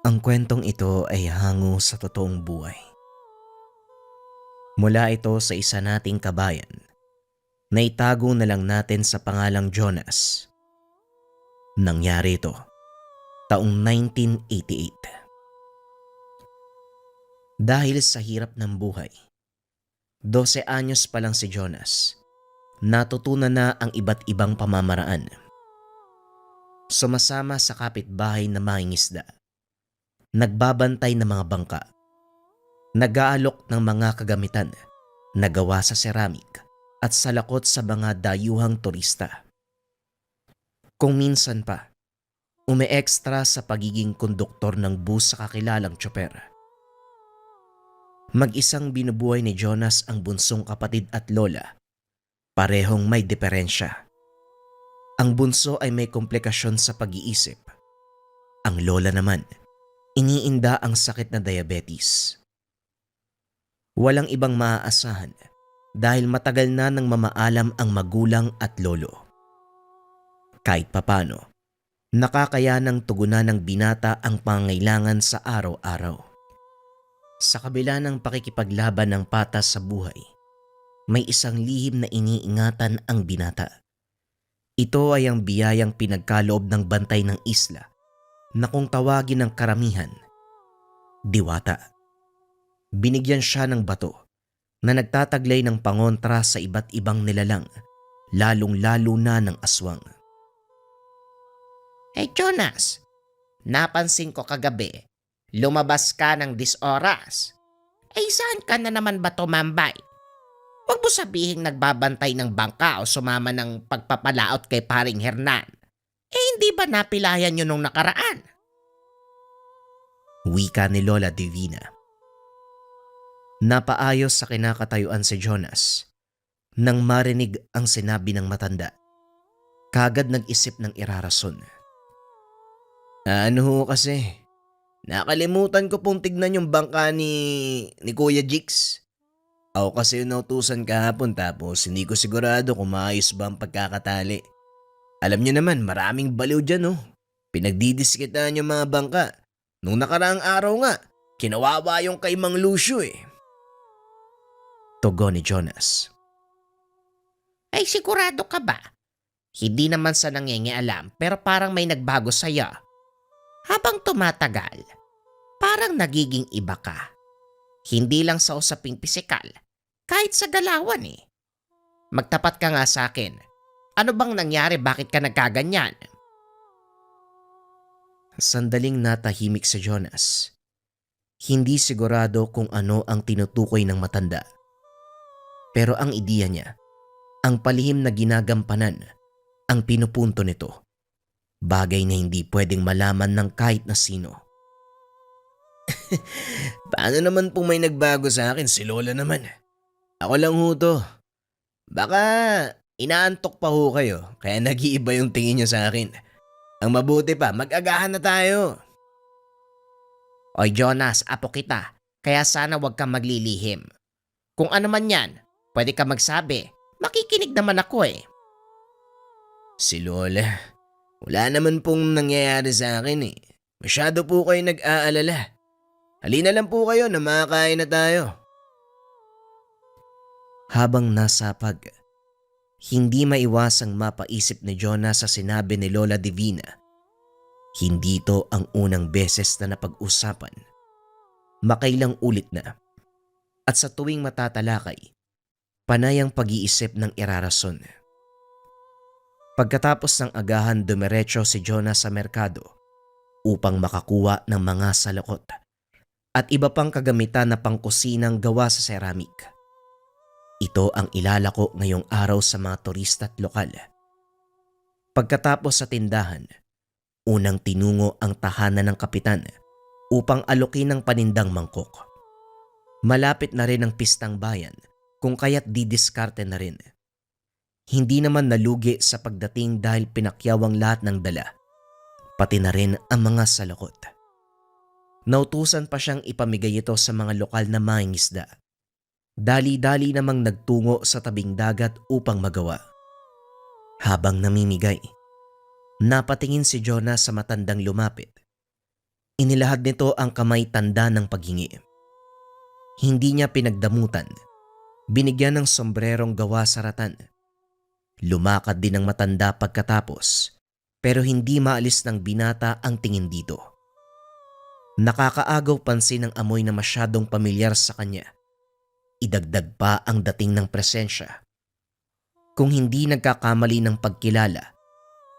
Ang kwentong ito ay hango sa totoong buhay. Mula ito sa isa nating kabayan na itago na lang natin sa pangalang Jonas. Nangyari ito taong 1988. Dahil sa hirap ng buhay, 12 anyos pa lang si Jonas, natutunan na ang iba't ibang pamamaraan. Sumasama sa kapitbahay na mangingisda, nagbabantay ng mga bangka, nag-aalok ng mga kagamitan na gawa sa ceramik at salakot sa mga dayuhang turista. Kung minsan pa, ume-extra sa pagiging konduktor ng bus sa kakilalang tsoper. Mag-isang binubuhay ni Jonas ang bunsong kapatid at lola. Parehong may diferensya. Ang bunso ay may komplikasyon sa pag-iisip. Ang lola naman, iniinda ang sakit na diabetes. Walang ibang maaasahan dahil matagal na nang mamaalam ang magulang at lolo. Kahit papano, nakakayanang tugunan ng binata ang pangailangan sa araw-araw. Sa kabila ng pakikipaglaban ng patas sa buhay, may isang lihim na iniingatan ang binata. Ito ay ang biyayang pinagkaloob ng bantay ng isla na kung tawagin ng karamihan, diwata. Binigyan siya ng bato na nagtataglay ng pangontra sa iba't ibang nilalang, lalong-lalo na ng aswang. Hey Jonas, napansin ko kagabi, lumabas ka ng 10 oras. Saan ka na naman ba tumambay? Huwag mo sabihing nagbabantay ng bangka o sumama ng pagpapalaot kay paring Hernan. Hindi ba napilayan yun nung nakaraan? Wika ni Lola Divina. Napaayos sa kinakatayuan si Jonas nang marinig ang sinabi ng matanda. Kagad nag-isip ng irarason. Ano ho kasi? Nakalimutan ko pong tignan yung bangka ni Kuya Jix. Ako kasi yung nautusan kahapon tapos hindi ko sigurado kung maayos ba ang pagkakatali. Alam niyo naman maraming baliw dyan Pinagdidiskitan yung mga bangka. Nung nakaraang araw nga, kinawawa yung kay Mang Lucio Tugon ni Jonas. Sigurado ka ba? Hindi naman sa nangingialam pero parang may nagbago sa'yo. Habang tumatagal, parang nagiging iba ka. Hindi lang sa usaping pisikal, kahit sa galawan Magtapat ka nga sa akin. Ano bang nangyari, bakit ka nagkaganyan? Sandaling natahimik si Jonas. Hindi sigurado kung ano ang tinutukoy ng matanda. Pero ang ideya niya, ang palihim na ginagampanan, ang pinupunto nito. Bagay na hindi pwedeng malaman ng kahit na sino. Paano naman pong may nagbago sa akin? Si Lola naman. Ako lang ho to. Baka inaantok pa ho kayo kaya nag-iiba yung tingin niyo sa akin. Ang mabuti pa, mag-agahan na tayo. Oy Jonas, apo kita. Kaya sana wag kang maglilihim. Kung ano man yan, pwede ka magsabi. Makikinig naman ako Si Lola, wala naman pong nangyayari sa akin Masyado po kayo nag-aalala. Halina lang po kayo na makakain na tayo. Habang nasapag, hindi maiwasang mapaisip ni Jonas sa sinabi ni Lola Divina. Hindi ito ang unang beses na napag-usapan. Makailang ulit na. At sa tuwing matatalakay, panay ang pag-iisip ng irarason. Pagkatapos ng agahan, dumiretso si Jonas sa merkado upang makakuha ng mga salakot at iba pang kagamitan na pangkusinang gawa sa ceramik. Ito ang ilalako ngayong araw sa mga turista at lokal. Pagkatapos sa tindahan, unang tinungo ang tahanan ng kapitan upang alokin ng panindang mangkok. Malapit na rin ang pistang bayan kung kaya't didiskarte na rin. Hindi naman nalugi sa pagdating dahil pinakyawang lahat ng dala, pati na rin ang mga salakot. Nautusan pa siyang ipamigay ito sa mga lokal na mangingisda. Dali-dali namang nagtungo sa tabing dagat upang magawa. Habang namimigay, napatingin si Jonas sa matandang lumapit. Inilahad nito ang kamay tanda ng paghingi. Hindi niya pinagdamutan. Binigyan ng sombrerong gawa sa ratan. Lumakad din ang matanda pagkatapos, pero hindi maalis ng binata ang tingin dito. Nakakaagaw pansin ang amoy na masyadong pamilyar sa kanya. Idagdag pa ang dating ng presensya. Kung hindi nagkakamali ng pagkilala,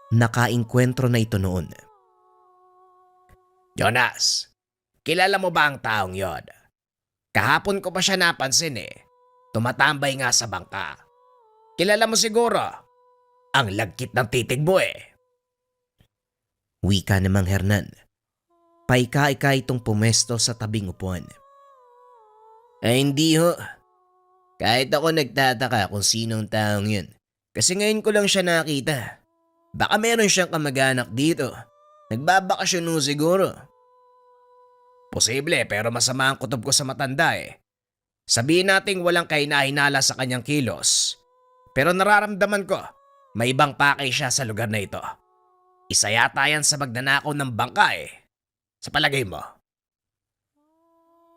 nakainkwentro na ito noon. Jonas, kilala mo ba ang taong yon? Kahapon ko pa siya napansin eh. Tumatambay nga sa bangka. Kilala mo siguro. Ang lagkit ng titig mo eh. Wika namang Hernan. Paika-ika itong pumesto sa tabing upuan. Ay hindi ho. Kahit ako nagtataka kung sinong taong yun. Kasi ngayon ko lang siya nakita. Baka meron siyang kamag-anak dito. Nagbabakasyon ho siguro. Posible pero masama ang kutob ko sa matanda eh. Sabihin nating walang kahinahinala sa kanyang kilos. Pero nararamdaman ko, may ibang pakay siya sa lugar na ito. Isa yata yan sa magnanakaw ng bangka eh. Sa palagay mo?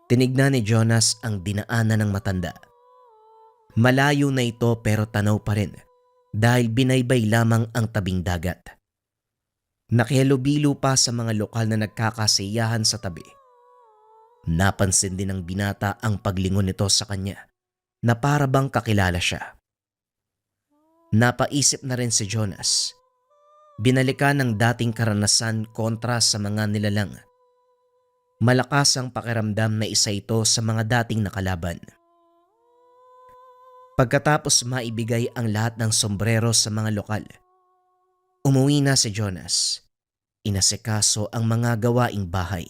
Tinignan ni Jonas ang dinaanan ng matanda. Malayo na ito pero tanaw pa rin dahil binaybay lamang ang tabing dagat. Nakihalubilo pa sa mga lokal na nagkakasiyahan sa tabi. Napansin din ng binata ang paglingon nito sa kanya na para bang kakilala siya. Napaisip na rin si Jonas. Binalikan ng dating karanasan kontra sa mga nilalang. Malakas ang pakiramdam na isa ito sa mga dating nakalaban. Pagkatapos maibigay ang lahat ng sombrero sa mga lokal, umuwi na si Jonas. Inasikaso ang mga gawaing bahay.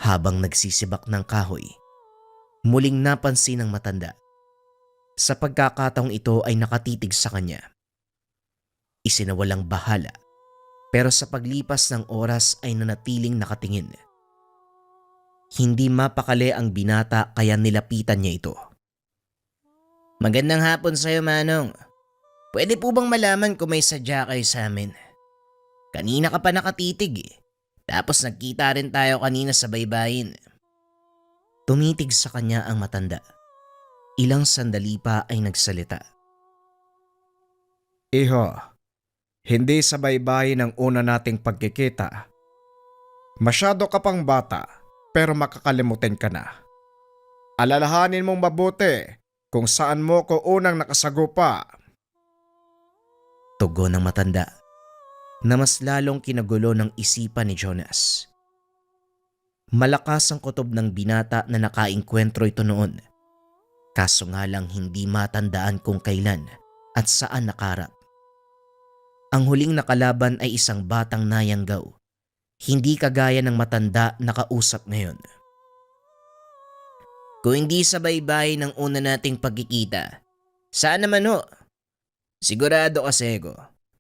Habang nagsisibak ng kahoy, muling napansin ng matanda. Sa pagkakataong ito ay nakatitig sa kanya. Isinawalang bahala, pero sa paglipas ng oras ay nanatiling nakatingin. Hindi mapakali ang binata kaya nilapitan niya ito. Magandang hapon sa'yo, Manong. Pwede po bang malaman kung may sadya kayo sa amin? Kanina ka pa nakatitig eh. Tapos nagkita rin tayo kanina sa baybayin. Tumitig sa kanya ang matanda. Ilang sandali pa ay nagsalita. Iho, hindi sa baybayin ang una nating pagkikita. Masyado ka pang bata pero makakalimutin ka na. Alalahanin mong mabuti kung saan mo ko unang nakasagupa. Tugon ng matanda na mas lalong kinagulo ng isipan ni Jonas. Malakas ang kutob ng binata na nakainkwentro ito noon. Kaso nga lang hindi matandaan kung kailan at saan nakarap. Ang huling nakalaban ay isang batang nayanggaw. Hindi kagaya ng matanda na kausap ngayon. Kung hindi sa baybayin ng una nating pagkikita, saan naman ho? Sigurado kasi ko.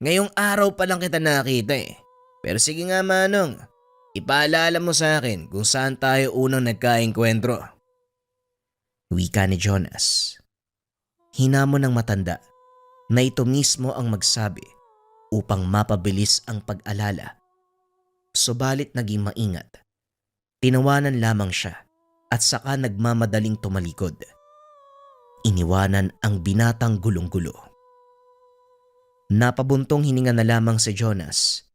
Ngayong araw pa lang kita nakita eh. Pero sige nga Manong, ipaalala mo sa akin kung saan tayo unang nagkaengkwentro. Wika ni Jonas. Hinamon ng matanda na ito mismo ang magsabi upang mapabilis ang pag-alala. Subalit naging maingat. Tinawanan lamang siya at saka nagmamadaling tumalikod. Iniwanan ang binatang gulong-gulo. Napabuntong hininga na lamang si Jonas.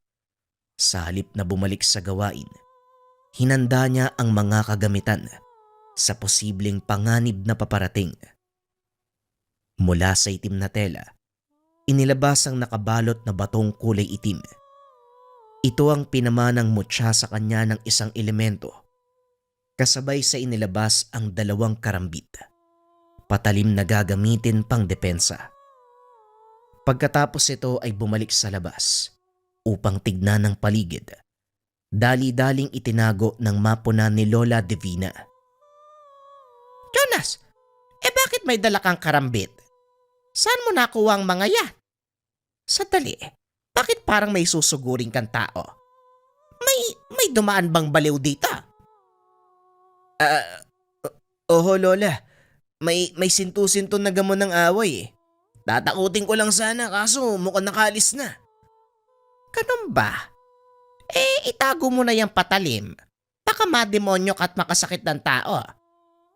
Sa halip na bumalik sa gawain, hinanda niya ang mga kagamitan sa posibleng panganib na paparating. Mula sa itim na tela, inilabas ang nakabalot na batong kulay itim. Ito ang pinamanang mutya sa kanya ng isang elemento. Kasabay sa inilabas ang 2 karambit. Patalim na gagamitin pang depensa. Pagkatapos ito ay bumalik sa labas upang tignan ng paligid. Dali-daling itinago ng mapuna ni Lola Divina. Jonas, bakit may dala kang karambit? Saan mo nakuha ang mga yan? Sadali, bakit parang may susuguring kang tao? May dumaan bang baliw dito? Oho Lola, may sintu-sinto na gamon ng away eh. Tatakutin ko lang sana kaso mukhang nakalis na. Ganun ba? itago mo na yung patalim. Baka mademonyo ka at makasakit ng tao.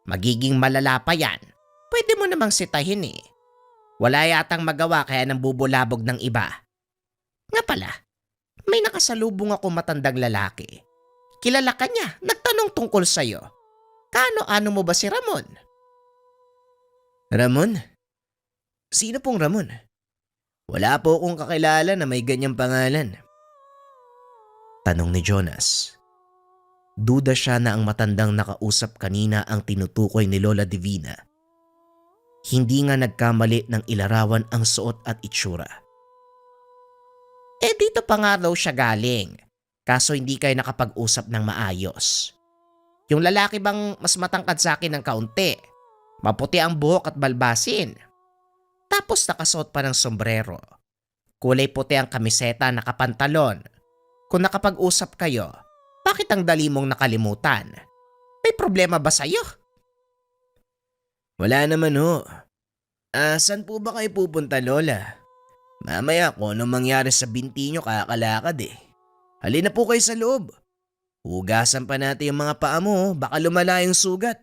Magiging malala pa yan. Pwede mo namang sitahin eh. Wala yatang magawa kaya nang bubulabog ng iba. Nga pala, may nakasalubong ako matandang lalaki. Kilala ka niya, nagtanong tungkol sa'yo. Kaano-ano mo ba si Ramon? Ramon? Sino pong Ramon? Wala po akong kakilala na may ganyang pangalan. Tanong ni Jonas. Duda siya na ang matandang nakausap kanina ang tinutukoy ni Lola Divina. Hindi nga nagkamali ng ilarawan ang suot at itsura. Dito pa nga raw siya galing. Kaso hindi kayo nakapag-usap ng maayos. Yung lalaki bang mas matangkad sa akin ng kaunti? Maputi ang buhok at balbasin. Tapos nakasuot pa ng sombrero. Kulay puti ang kamiseta, nakapantalon. Kung nakapag-usap kayo, bakit ang dali mong nakalimutan? May problema ba sa'yo? Wala naman ho. Saan po ba kayo pupunta, Lola? Mamaya kung anong mangyari sa binti nyo kakalakad eh. Halina po kayo sa loob. Hugasan pa natin yung mga paa mo, baka lumala yung sugat.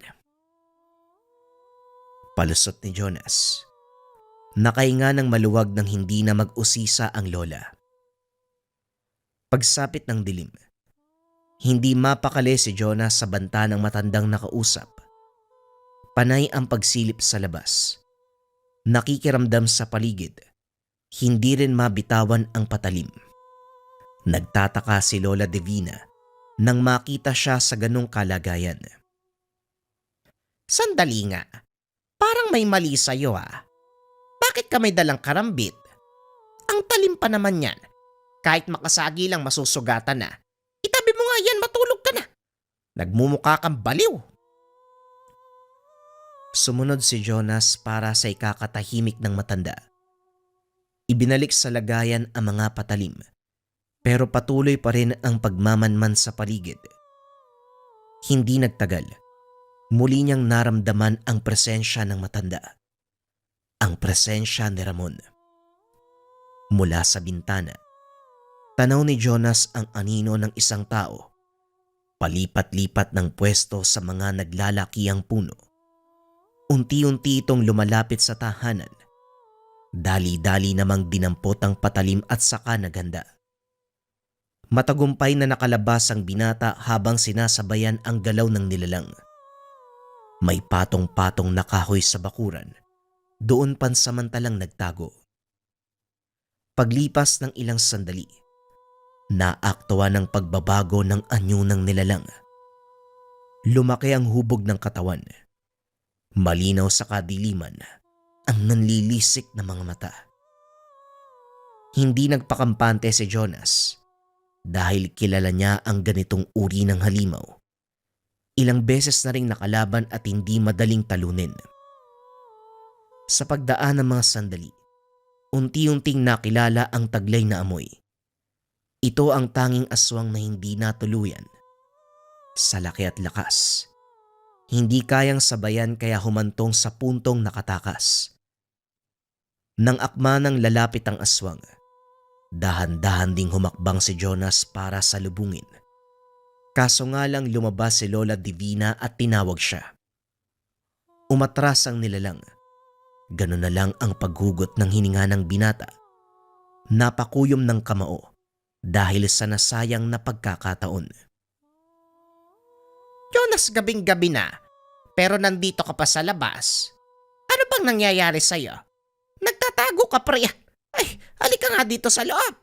Palusot ni Jonas. Nakahinga ng maluwag nang hindi na mag-usisa ang lola. Pagsapit ng dilim, hindi mapakali si Jonas sa banta ng matandang nakausap. Panay ang pagsilip sa labas. Nakikiramdam sa paligid. Hindi rin mabitawan ang patalim. Nagtataka si Lola Divina nang makita siya sa ganong kalagayan. Sandali nga. Parang may mali sa'yo ah. Bakit ka may dalang karambit? Ang talim pa naman yan. Kahit makasagi lang masusugatan na. Itabi mo nga yan, matulog ka na. Nagmumukha kang baliw. Sumunod si Jonas para sa ikakatahimik ng matanda. Ibinalik sa lagayan ang mga patalim, pero patuloy pa rin ang pagmamanman sa paligid. Hindi nagtagal, muli niyang naramdaman ang presensya ng matanda. Ang presensya ni Ramon. Mula sa bintana, tanaw ni Jonas ang anino ng isang tao. Palipat-lipat ng pwesto sa mga naglalakiyang puno. Unti-unti itong lumalapit sa tahanan. Dali-dali namang dinampot ang patalim at saka naganda. Matagumpay na nakalabas ang binata habang sinasabayan ang galaw ng nilalang. May patong-patong na kahoy sa bakuran. Doon pansamantalang nagtago. Paglipas ng ilang sandali, naaktuwa ng pagbabago ng anyo ng nilalang. Lumaki ang hubog ng katawan. Malinaw sa kadiliman ang nanlilisik na mga mata. Hindi nagpakampante si Jonas dahil kilala niya ang ganitong uri ng halimaw. Ilang beses na ring nakalaban at hindi madaling talunin. Sa pagdaan ng mga sandali, unti-unting nakilala ang taglay na amoy. Ito ang tanging aswang na hindi natuluyan. Sa laki at lakas, hindi kayang sabayan kaya humantong sa puntong nakatakas. Nang akma ng lalapit ang aswang, dahan-dahan ding humakbang si Jonas para salubungin. Kaso nga lang lumabas si Lola Divina at tinawag siya. Umatras ang nilalang. Ganun na lang ang paghugot ng hininga ng binata. Napakuyom ng kamao dahil sa nasayang na pagkakataon. Jonas, gabing-gabi na. Pero nandito ka pa sa labas. Ano bang nangyayari sa'yo? Nagtatago ka pre. Ay, halika nga dito sa loob.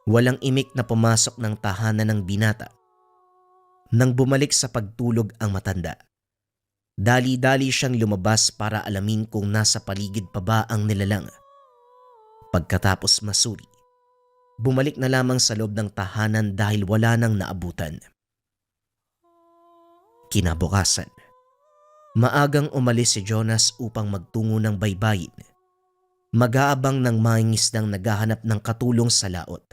Walang imik na pumasok ng tahanan ng binata. Nang bumalik sa pagtulog ang matanda, dali-dali siyang lumabas para alamin kung nasa paligid pa ba ang nilalang. Pagkatapos masuri, bumalik na lamang sa loob ng tahanan dahil wala nang naabutan. Kinabukasan, maagang umalis si Jonas upang magtungo ng baybayin. Mag-aabang ng mga ngisdang naghahanap ng katulong sa laot.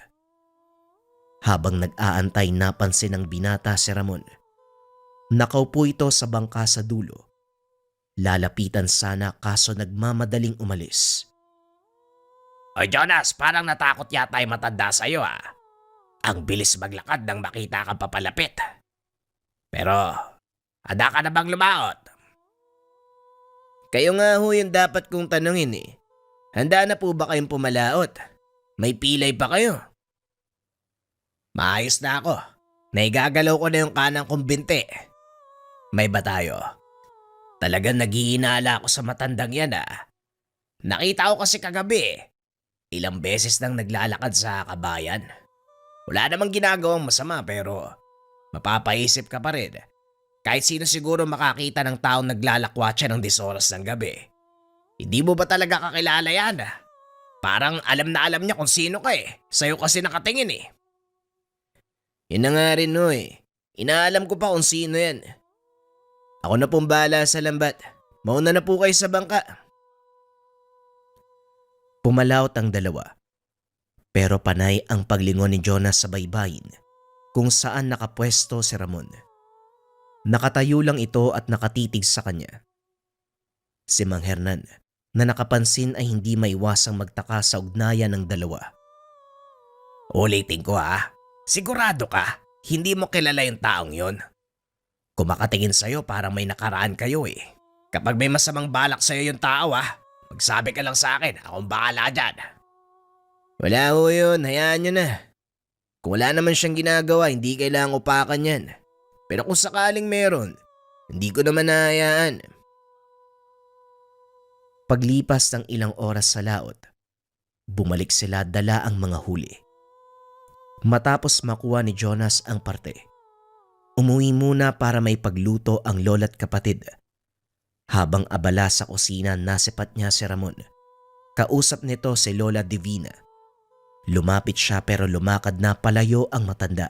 Habang nag-aantay, napansin ng binata si Ramon. Nakaupo ito sa bangka sa dulo. Lalapitan sana kaso nagmamadaling umalis. Oy Jonas, parang natakot yata yung matanda sa'yo ah. Ang bilis maglakad nang makita kang papalapit. Pero, handa ka na bang lumaot? Kayo nga ho yung dapat kong tanungin eh. Handa na po ba kayong pumalaot? May pilay pa kayo? Maayos na ako. Naigagalaw ko na yung kanang kong binti. May ba tayo? Talagang naghihinala ako sa matandang yan Nakita ko kasi kagabi. Ilang beses nang naglalakad sa kabayan. Wala namang ginagawang masama pero mapapaisip ka pa rin. Kahit sino siguro makakita ng taong naglalakwatsa ng 10 oras ng gabi. Hindi mo ba talaga kakilala yan? Parang alam na alam niya kung sino ka Sa'yo kasi nakatingin Yun na nga rin ho eh. Inaalam ko pa kung sino yan. Ako na pong bahala sa lambat. Mauna na po kayo sa bangka. Pumalaot ang dalawa. Pero panay ang paglingon ni Jonas sa baybayin kung saan nakapwesto si Ramon. Nakatayo lang ito at nakatitig sa kanya. Si Mang Hernan na nakapansin ay hindi maiwasang magtaka sa ugnayan ng dalawa. Ulitin ko sigurado ka, hindi mo kilala yung taong yon. Kung makatingin sa'yo parang may nakaraan kayo Kapag may masamang balak sa'yo yung tao magsabi ka lang sa akin, akong bahala dyan. Wala ho yun, hayaan nyo na. Kung wala naman siyang ginagawa, hindi kailangang upakan yan. Pero kung sakaling meron, hindi ko naman nahayaan. Paglipas ng ilang oras sa laot, bumalik sila dala ang mga huli. Matapos makuha ni Jonas ang parte, umuwi muna para may pagluto ang lola't kapatid. Habang abala sa kusina, nasipat niya si Ramon. Kausap nito si Lola Divina. Lumapit siya pero lumakad na palayo ang matanda.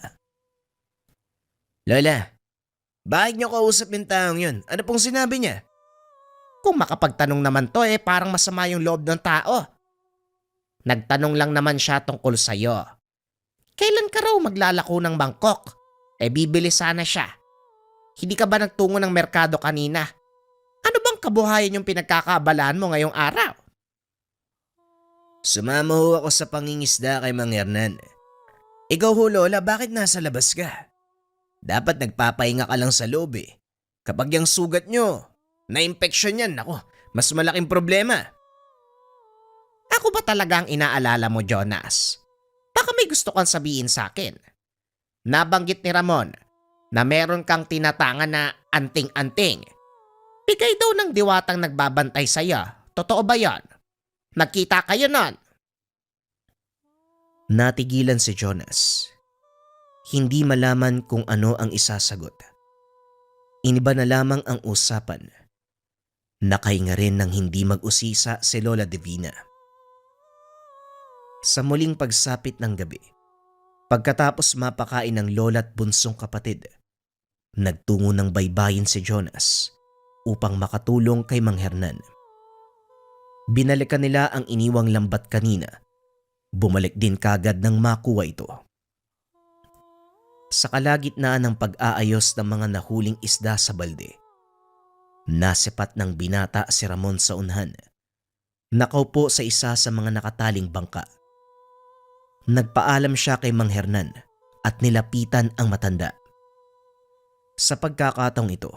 Lola, bakit niyo kausap yung taong yun? Ano pong sinabi niya? Kung makapagtanong naman to parang masama yung loob ng tao. Nagtanong lang naman siya tungkol sa'yo. Kailan ka raw maglalako ng Bangkok? Bibili sana siya. Hindi ka ba nagtungo ng merkado kanina? Ano bang kabuhayan yung pinagkakaabalahan mo ngayong araw? Sumama ho ako sa pangingisda kay Mang Hernan. Ikaw ho Lola, bakit nasa labas ka? Dapat nagpapahinga ka lang sa loob Kapag yung sugat nyo, na-infection yan, mas malaking problema. Ako ba talagang inaalala mo, Jonas? Baka may gusto kang sabihin sa akin. Nabanggit ni Ramon na meron kang tinatangan na anting-anting. Bigay daw ng diwatang nagbabantay sa'yo. Totoo ba yan? Nagkita kayo nun? Natigilan si Jonas. Hindi malaman kung ano ang isasagot. Iniba na lamang ang usapan. Nakahinga rin ng hindi mag-usisa si Lola Divina. Sa muling pagsapit ng gabi, pagkatapos mapakain ng lola't bunsong kapatid, nagtungo ng baybayin si Jonas upang makatulong kay Mang Hernan. Binalikan nila ang iniwang lambat kanina. Bumalik din kagad nang makuha ito. Sa kalagitnaan ng pag-aayos ng mga nahuling isda sa balde, nasipat ng binata si Ramon sa unhan. Nakaupo sa isa sa mga nakataling bangka. Nagpaalam siya kay Mang Hernan at nilapitan ang matanda. Sa pagkakataong ito,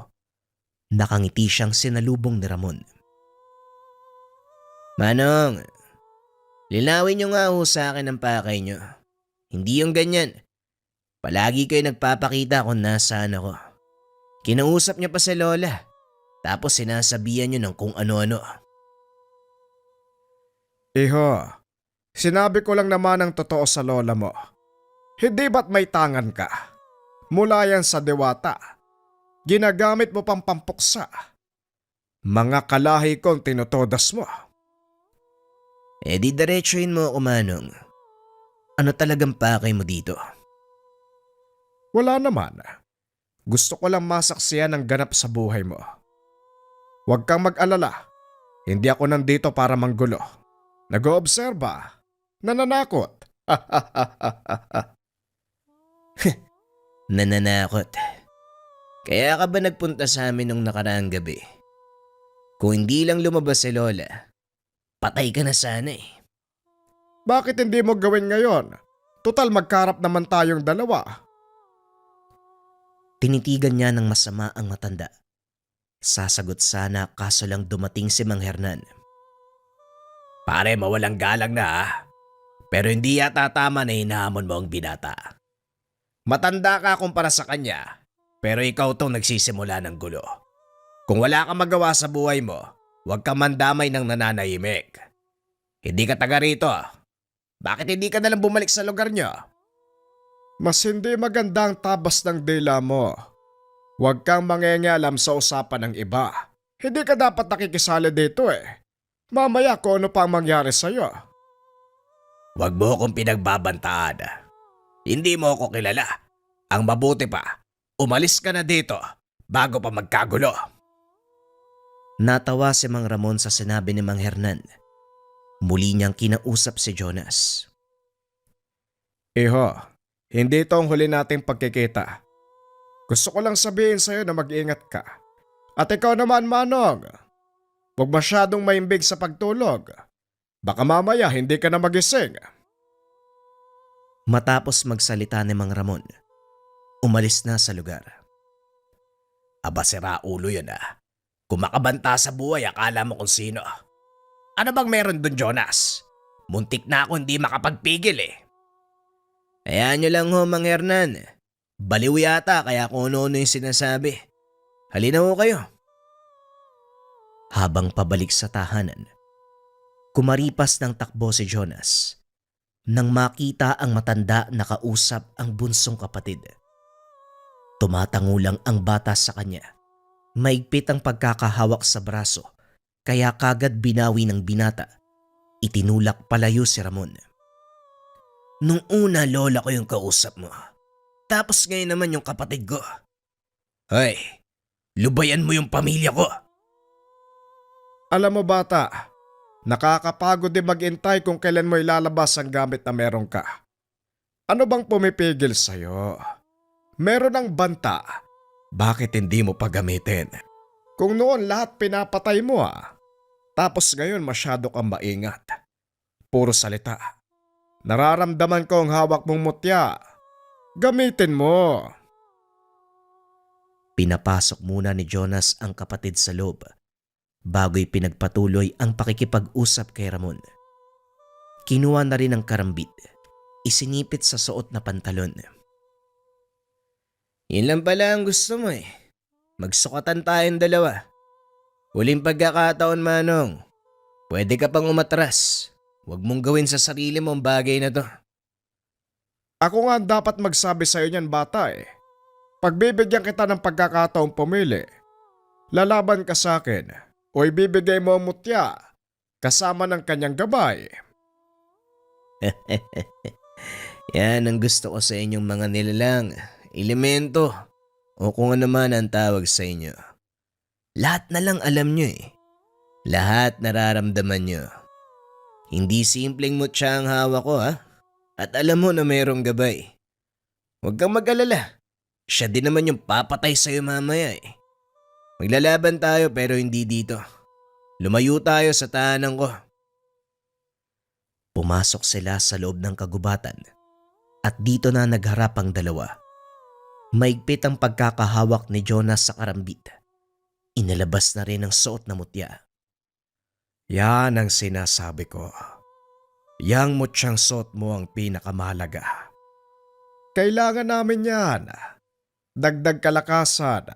nakangiti siyang sinalubong ni Ramon. Manong, linawin niyo nga ho sa akin ang pakay niyo. Hindi yung ganyan. Palagi kayo nagpapakita kung nasaan ako. Kinausap niya pa si Lola. Tapos sinasabihan niyo ng kung ano-ano. Iho, sinabi ko lang naman ang totoo sa lola mo. Hindi ba't may tangan ka? Mula yan sa diwata. Ginagamit mo pang pampuksa. Mga kalahi kong tinutodas mo. Di diretsuhin mo ako, Manong. Ano talagang pakay mo dito? Wala naman. Gusto ko lang masaksiyan ang ganap sa buhay mo. Huwag kang mag-alala. Hindi ako nandito para manggulo. Nag-oobserba. Nananakot. Nananakot. Kaya ka ba nagpunta sa amin nung nakaraang gabi? Kung hindi lang lumabas si Lola, patay ka na sana Bakit hindi mo gawin ngayon? Tutal magkarap naman tayong dalawa. Tinitigan niya ng masama ang matanda. Sasagot sana kaso lang dumating si Mang Hernan. Pare, mawalang galang na ha. Pero hindi yata tama na hinahamon mo ang binata. Matanda ka kumpara sa kanya, pero ikaw tong nagsisimula ng gulo. Kung wala kang magawa sa buhay mo, huwag kang mandamay ng nananahimik. Hindi ka taga rito. Bakit hindi ka nalang bumalik sa lugar niyo? Mas hindi magandang tabas ng dila mo. Huwag kang mangingialam sa usapan ng iba. Hindi ka dapat nakikisali dito eh. Mamaya kung ano pa ang mangyari sa'yo. Huwag mo akong pinagbabantaan. Hindi mo ako kilala. Ang mabuti pa, umalis ka na dito bago pa magkagulo. Natawa si Mang Ramon sa sinabi ni Mang Hernan. Muli niyang kinausap si Jonas. Iho, hindi ito ang huli nating pagkikita. Gusto ko lang sabihin sa'yo na mag-ingat ka. At ikaw naman, Manong. Huwag masyadong maimbig sa pagtulog. Baka mamaya hindi ka na magising. Matapos magsalita ni Mang Ramon, umalis na sa lugar. Aba, sira ulo yan ah. Kung makabanta sa buhay, akala mo kung sino. Ano bang meron dun, Jonas? Muntik na ako hindi makapagpigil eh. Hayaan niyo lang ho, Mang Hernan. Baliw yata kaya kung ano-ano yung sinasabi. Halina ho kayo. Habang pabalik sa tahanan, kumaripas ng takbo si Jonas nang makita ang matanda na kausap ang bunsong kapatid. Tumatango lang ang bata sa kanya. Maigpit ang pagkakahawak sa braso kaya kagad binawi ng binata. Itinulak palayo si Ramon. Nung una, lola ko yung kausap mo. Tapos ngayon naman yung kapatid ko. Hoy, lubayan mo yung pamilya ko. Alam mo bata, nakakapagod din mag-intay kung kailan mo ilalabas ang gamit na meron ka. Ano bang pumipigil sa'yo? Meron ng banta. Bakit hindi mo pa gamitin? Kung noon lahat pinapatay mo Tapos ngayon masyado kang maingat. Puro salita. Nararamdaman ko ang hawak mong mutya. Gamitin mo. Pinapasok muna ni Jonas ang kapatid sa loob bago'y pinagpatuloy ang pakikipag-usap kay Ramon. Kinuha na rin ang karambit, isinipit sa suot na pantalon. Yun lang pala ang gusto mo eh. Magsukatan tayong dalawa. Huling pagkakataon, Manong. Pwede ka pang umatras. Huwag mong gawin sa sarili mo ang bagay na to. Ako nga dapat magsabi sa'yo niyan bata eh. Pagbibigyan kita ng pagkakataong pumili, lalaban ka sa akin o ibibigay mo ang mutya kasama ng kanyang gabay. Yan ang gusto ko sa inyong mga nilalang, elemento o kung ano man ang tawag sa inyo. Lahat na lang alam nyo eh. Lahat nararamdaman nyo. Hindi simpleng mutya ang hawak ko At alam mo na mayroong gabay. Huwag kang mag-alala. Siya din naman yung papatay sa'yo mamaya eh. Maglalaban tayo pero hindi dito. Lumayo tayo sa tahanan ko. Pumasok sila sa loob ng kagubatan at dito na nagharap ang dalawa. Maigpit ang pagkakahawak ni Jonas sa karambit. Inalabas na rin ang suot na mutya. Yan ang sinasabi ko. Yang mutyang suot mo ang pinakamahalaga. Kailangan namin yan. Dagdag kalakasan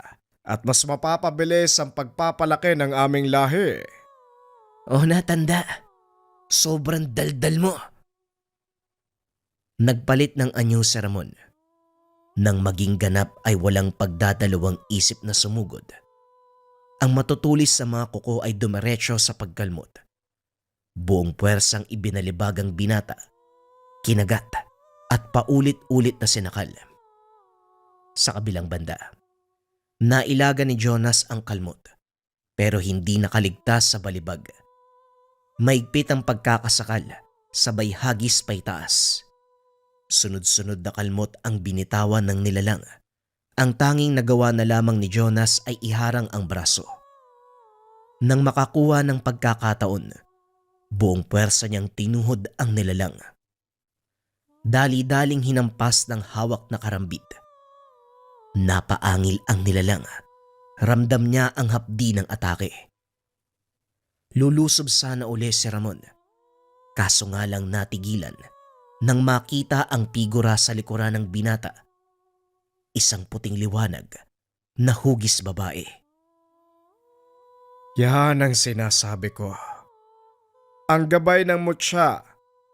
at mas mapapabilis ang pagpapalaki ng aming lahi. Oh, natanda. Sobrang daldal mo. Nagpalit ng anyo si Ramon. Nang maging ganap ay walang pagdadalawang isip na sumugod. Ang matutulis sa mga kuko ay dumiretso sa pagkalmot. Buong puwersang ibinalibag ang binata, kinagat at paulit-ulit na sinakal. Sa kabilang banda, nailaga ni Jonas ang kalmot pero hindi nakaligtas sa balibag. Maigpit ang pagkakasakal, sabay hagis pa itaas. Sunod-sunod na kalmot ang binitawan ng nilalang. Ang tanging nagawa na lamang ni Jonas ay iharang ang braso. Nang makakuha ng pagkakataon, buong puwersa niyang tinuhod ang nilalang. Dali-daling hinampas ng hawak na karambit. Napaangil ang nilalang. Ramdam niya ang hapdi ng atake. Lulusob sana uli si Ramon. Kaso nga lang natigilan nang makita ang figura sa likuran ng binata. Isang puting liwanag na hugis babae. Yan ang sinasabi ko. Ang gabay ng mutya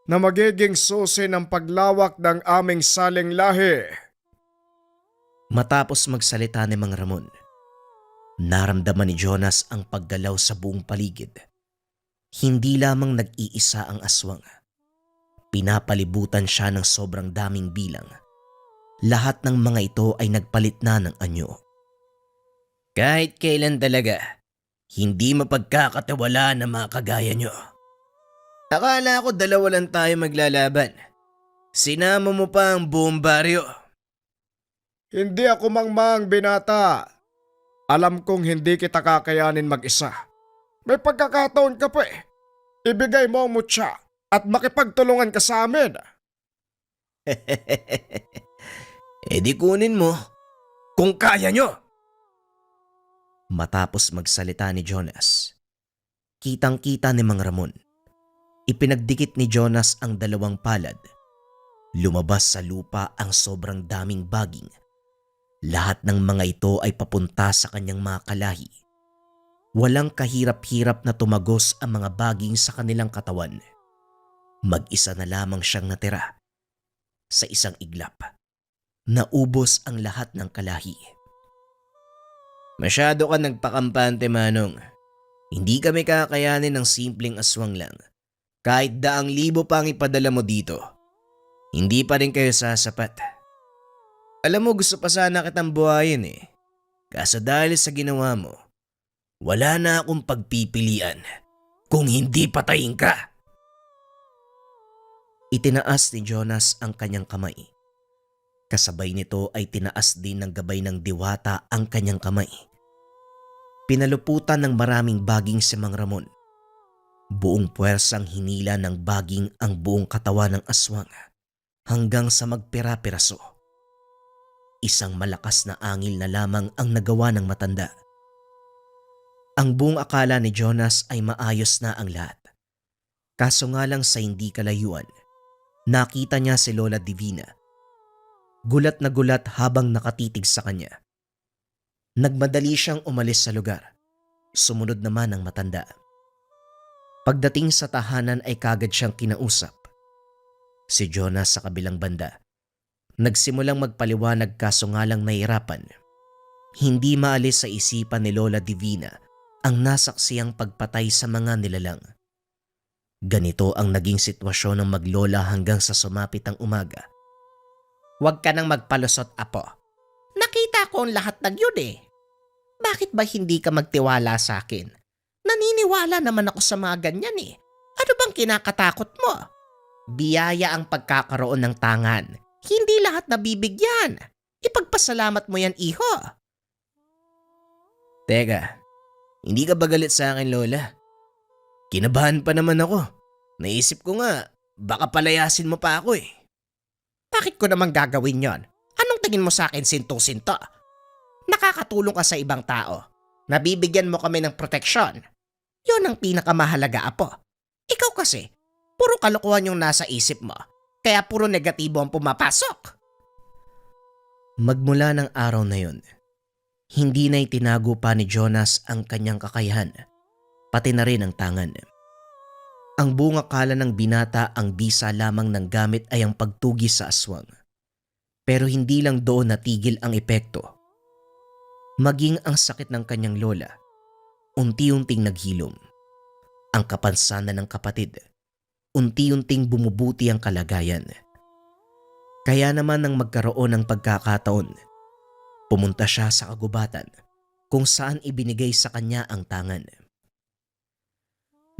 na magiging susi ng paglawak ng aming saling lahi. Matapos magsalita ni Mang Ramon, naramdaman ni Jonas ang paggalaw sa buong paligid. Hindi lamang nag-iisa ang aswang. Pinapalibutan siya ng sobrang daming bilang. Lahat ng mga ito ay nagpalit na ng anyo. Kahit kailan talaga, hindi mapagkakatiwala na mga kagaya nyo. Akala ko dalawa lang tayo maglalaban. Sinama mo pa ang buong baryo. Hindi ako mangmang binata. Alam kong hindi kita kakayanin mag-isa. May pagkakataon ka pa eh. Ibigay mo ang mutya at makipagtulungan ka sa amin. Di kunin mo kung kaya nyo. Matapos magsalita ni Jonas, kitang-kita ni Mang Ramon. Ipinagdikit ni Jonas ang dalawang palad. Lumabas sa lupa ang sobrang daming baging. Lahat ng mga ito ay papunta sa kanyang mga kalahi. Walang kahirap-hirap na tumagos ang mga baging sa kanilang katawan. Mag-isa na lamang siyang natira. Sa isang iglap, naubos ang lahat ng kalahi. Masyado ka nagpakampante, Manong. Hindi kami kakayanin ng simpleng aswang lang. Kahit 100,000 pa ang ipadala mo dito, hindi pa rin kayo sasapat. Alam mo, gusto pa sana kitang buhayin eh. Kaso dahil sa ginawa mo, wala na akong pagpipilian kung hindi patayin ka. Itinaas ni Jonas ang kanyang kamay. Kasabay nito ay tinaas din ng gabay ng diwata ang kanyang kamay. Pinaluputan ng maraming baging si Mang Ramon. Buong puwersang hinila ng baging ang buong katawan ng aswang hanggang sa magpira-piraso. Isang malakas na angil na lamang ang nagawa ng matanda. Ang buong akala ni Jonas ay maayos na ang lahat. Kaso nga lang sa hindi kalayuan, nakita niya si Lola Divina. Gulat na gulat habang nakatitig sa kanya. Nagmadali siyang umalis sa lugar. Sumunod naman ang matanda. Pagdating sa tahanan ay kagad siyang kinausap. Si Jonas sa kabilang banda. Nagsimulang magpaliwanag kaso nga lang nahirapan. Hindi maalis sa isipan ni Lola Divina ang nasaksiyang pagpatay sa mga nilalang. Ganito ang naging sitwasyon ng maglola hanggang sa sumapit ang umaga. Huwag ka nang magpalusot, apo. Nakita ko ang lahat ng yun eh. Bakit ba hindi ka magtiwala sa akin? Naniniwala naman ako sa mga ganyan eh. Ano bang kinakatakot mo? Biyaya ang pagkakaroon ng tangan. Hindi lahat nabibigyan. Ipagpasalamat mo yan, iho. Teka, hindi ka ba galit sa akin, Lola? Kinabahan pa naman ako. Naisip ko nga, baka palayasin mo pa ako eh. Bakit ko naman gagawin yon? Anong tingin mo sa akin sintong-sinto? Nakakatulong ka sa ibang tao. Nabibigyan mo kami ng proteksyon. Yon ang pinakamahalaga, apo. Ikaw kasi, puro kalokohan yung nasa isip mo. Kaya puro negatibo ang pumapasok. Magmula ng araw na yun, hindi na itinago pa ni Jonas ang kanyang kakayahan, pati na rin ang tangan. Ang buong akala ng binata ang bisa lamang ng gamit ay ang pagtugi sa aswang. Pero hindi lang doon natigil ang epekto. Maging ang sakit ng kanyang lola, unti-unting naghilom. Ang kapansanan ng kapatid, unti-unting bumubuti ang kalagayan. Kaya naman nang magkaroon ng pagkakataon, pumunta siya sa kagubatan kung saan ibinigay sa kanya ang tangan.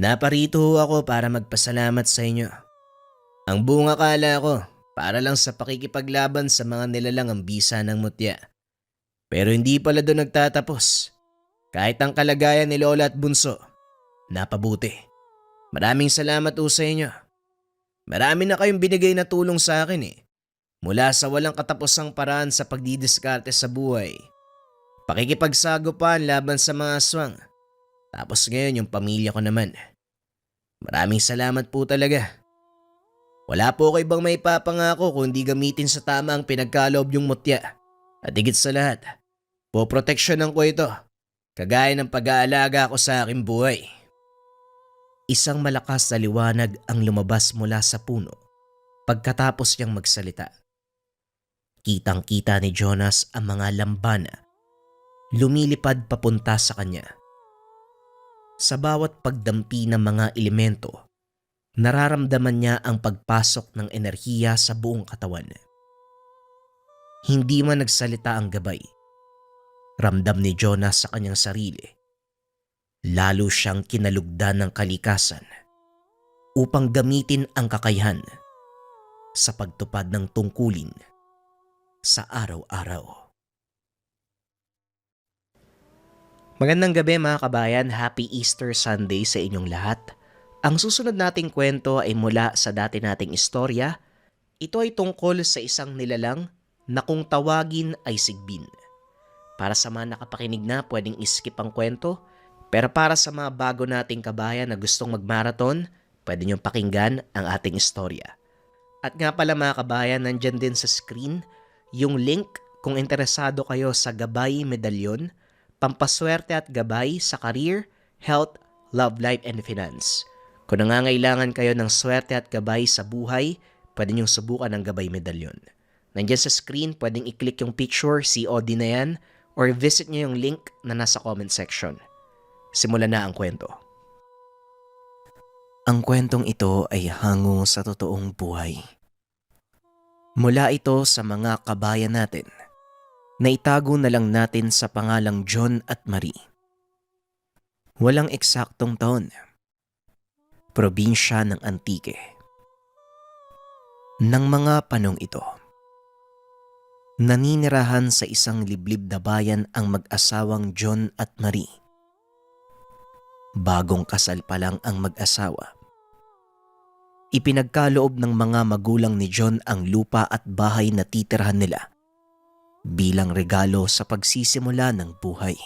Naparito ako para magpasalamat sa inyo. Ang buong akala ko para lang sa pakikipaglaban sa mga nilalang ang bisa ng mutya. Pero hindi pala doon nagtatapos. Kahit ang kalagayan ni Lola at Bunso, napabuti. Maraming salamat po sa inyo. Marami na kayong binigay na tulong sa akin eh. Mula sa walang katapusang paraan sa pagdidiskarte sa buhay, pakikipagsagupan laban sa mga aswang. Tapos ngayon yung pamilya ko naman. Maraming salamat po talaga. Wala po kayo bang may papangako kundi gamitin sa tama ang pinagkaloob yung mutya. At higit sa lahat, poproteksyonan ko ito. Kagaya ng pag-aalaga ko sa aking buhay. Isang malakas na liwanag ang lumabas mula sa puno pagkatapos niyang magsalita. Kitang-kita ni Jonas ang mga lambana lumilipad papunta sa kanya. Sa bawat pagdampi ng mga elemento, nararamdaman niya ang pagpasok ng enerhiya sa buong katawan. Hindi man nagsalita ang gabay, ramdam ni Jonas sa kanyang sarili. Lalo siyang kinalugdan ng kalikasan upang gamitin ang kakayahan sa pagtupad ng tungkulin sa araw-araw. Magandang gabi mga kabayan, Happy Easter Sunday sa inyong lahat. Ang susunod nating kwento ay mula sa dati nating istorya. Ito ay tungkol sa isang nilalang na kung tawagin ay sigbin. Para sa mga nakapakinig na, pwedeng iskip ang kwento. Pero para sa mga bago nating kabayan na gustong mag-marathon, pwede niyong pakinggan ang ating istorya. At nga pala mga kabayan, nandyan din sa screen yung link kung interesado kayo sa Gabay Medalyon, pampaswerte at gabay sa career, health, love life, and finance. Kung nangangailangan kayo ng swerte at gabay sa buhay, pwede niyong subukan ang Gabay Medalyon. Nandiyan sa screen, pwedeng i-click yung picture, COD na yan, or visit niyo yung link na nasa comment section. Simulan na ang kwento. Ang kwentong ito ay hango sa totoong buhay. Mula ito sa mga kabayan natin na itago na lang natin sa pangalang John at Marie. Walang eksaktong taon. Probinsya ng Antique. Nang mga panong ito, naninirahan sa isang liblib na bayan ang mag-asawang John at Marie. Bagong kasal pa lang ang mag-asawa. Ipinagkaloob ng mga magulang ni John ang lupa at bahay na titirhan nila bilang regalo sa pagsisimula ng buhay.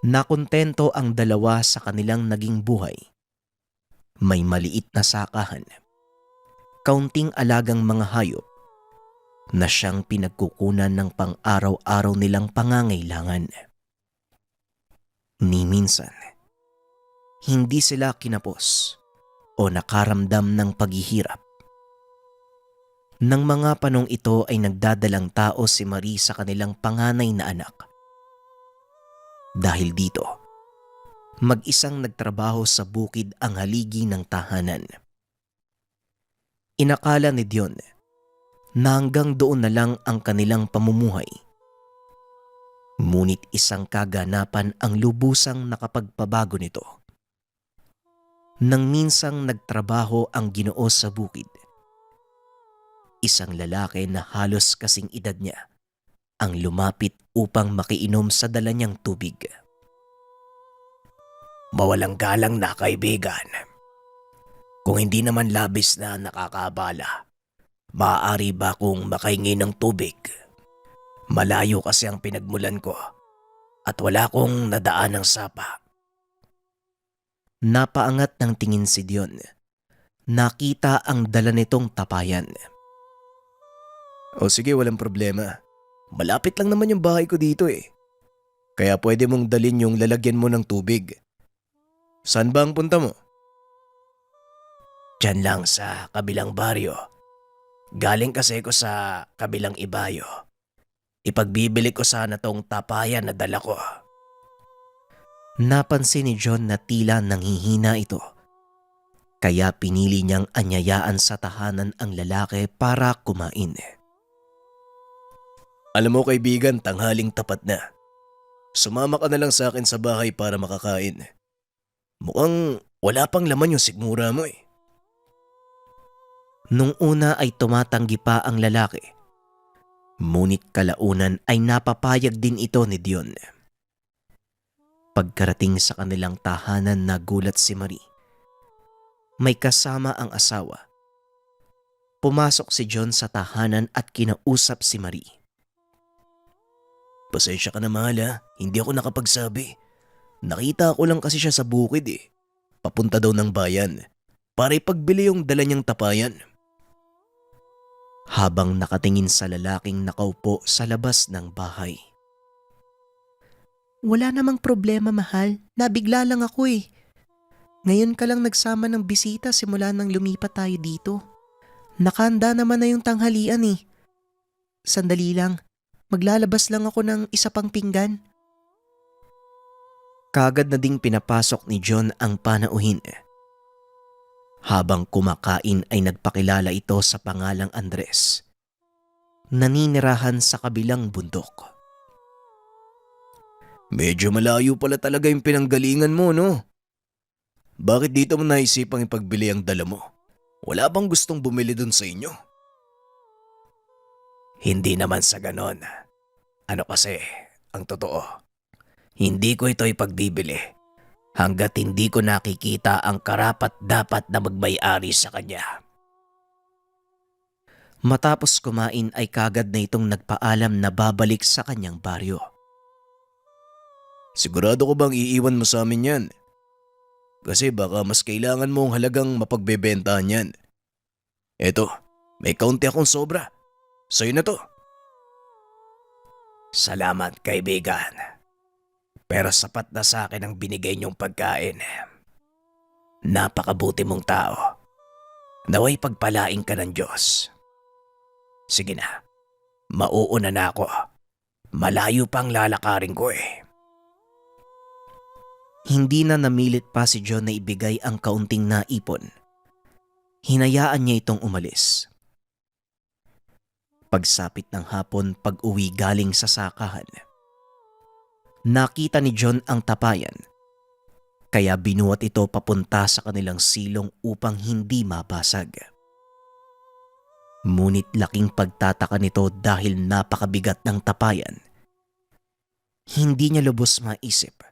Nakontento ang dalawa sa kanilang naging buhay. May maliit na sakahan, kaunting alagang mga hayop na siyang pinagkukunan ng pang-araw-araw nilang pangangailangan. Ni minsan, hindi sila kinapos o nakaramdam ng paghihirap. Nang mga panong ito ay nagdadalang tao si Marie sa kanilang panganay na anak. Dahil dito, mag-isang nagtrabaho sa bukid ang haligi ng tahanan. Inakala ni Dion na hanggang doon na lang ang kanilang pamumuhay. Ngunit isang kaganapan ang lubusang nakapagpabago nito. Nang minsang nagtrabaho ang Ginoo sa bukid, isang lalaki na halos kasing edad niya ang lumapit upang makiinom sa dala niyang tubig. Mawalang galang na kaibigan. Kung hindi naman labis na nakakaabala, maaari ba kung makahingi ng tubig? Malayo kasi ang pinagmulan ko at wala kong nadaan ng sapa. Napaangat ng tingin si Dion. Nakita ang dala nitong tapayan. O sige, walang problema. Malapit lang naman yung bahay ko dito eh. Kaya pwede mong dalhin yung lalagyan mo ng tubig. Saan ba ang punta mo? Diyan lang sa kabilang baryo. Galing kasi ko sa kabilang ibayo. Ipagbibili ko sana tong tapayan na dala ko. Napansin ni John na tila nanghihina ito. Kaya pinili niyang anyayaan sa tahanan ang lalaki para kumain. Alam mo kaibigan, tanghaling tapat na. Sumama ka na lang sa akin sa bahay para makakain. Mukhang wala pang laman yung sigmura mo eh. Nung una ay tumatanggi pa ang lalaki. Ngunit kalaunan ay napapayag din ito ni Dion. Pagkarating sa kanilang tahanan, nagulat si Marie May kasama ang asawa. Pumasok si John sa tahanan at kinausap si Marie. Pasensya ka na mahal ha, hindi ako nakapagsabi. Nakita ko lang kasi siya sa bukid eh. Papunta daw ng bayan para ipagbili yung dala niyang tapayan. Habang nakatingin sa lalaking nakaupo sa labas ng bahay. Wala namang problema mahal, nabigla lang ako eh. Ngayon ka lang nagsama ng bisita simula nang lumipat tayo dito. Nakahanda naman na yung tanghalian eh. Sandali lang, maglalabas lang ako ng isa pang pinggan. Kagad na ding pinapasok ni John ang panauhin. Habang kumakain ay nagpakilala ito sa pangalang Andres. Naninirahan sa kabilang bundok. Medyo malayo pala talaga yung pinanggalingan mo, no? Bakit dito mo naisipang ipagbili ang dala mo? Wala bang gustong bumili dun sa inyo? Hindi naman sa ganon. Ano kasi, ang totoo, hindi ko ito ipagbibili hanggat hindi ko nakikita ang karapat-dapat na magmay-ari sa kanya. Matapos kumain ay kagad na itong nagpaalam na babalik sa kanyang baryo. Sigurado ko bang iiwan mo sa amin yan? Kasi baka mas kailangan mo ang halagang mapagbebentahan yan. Eto, may kaunti akong sobra. Sa'yo na to. Salamat kaibigan. Pero sapat na sa akin ang binigay niyong pagkain. Napakabuti mong tao. Naway pagpalain ka ng Diyos. Sige na, mauuna na ako. Malayo pang lalakarin ko eh. Hindi na namilit pa si John na ibigay ang kaunting naipon. Hinayaan niya itong umalis. Pagsapit ng hapon pag-uwi galing sa sakahan, nakita ni John ang tapayan, kaya binuhat ito papunta sa kanilang silong upang hindi mabasag. Ngunit laking pagtataka nito dahil napakabigat ng tapayan. Hindi niya lubos maisip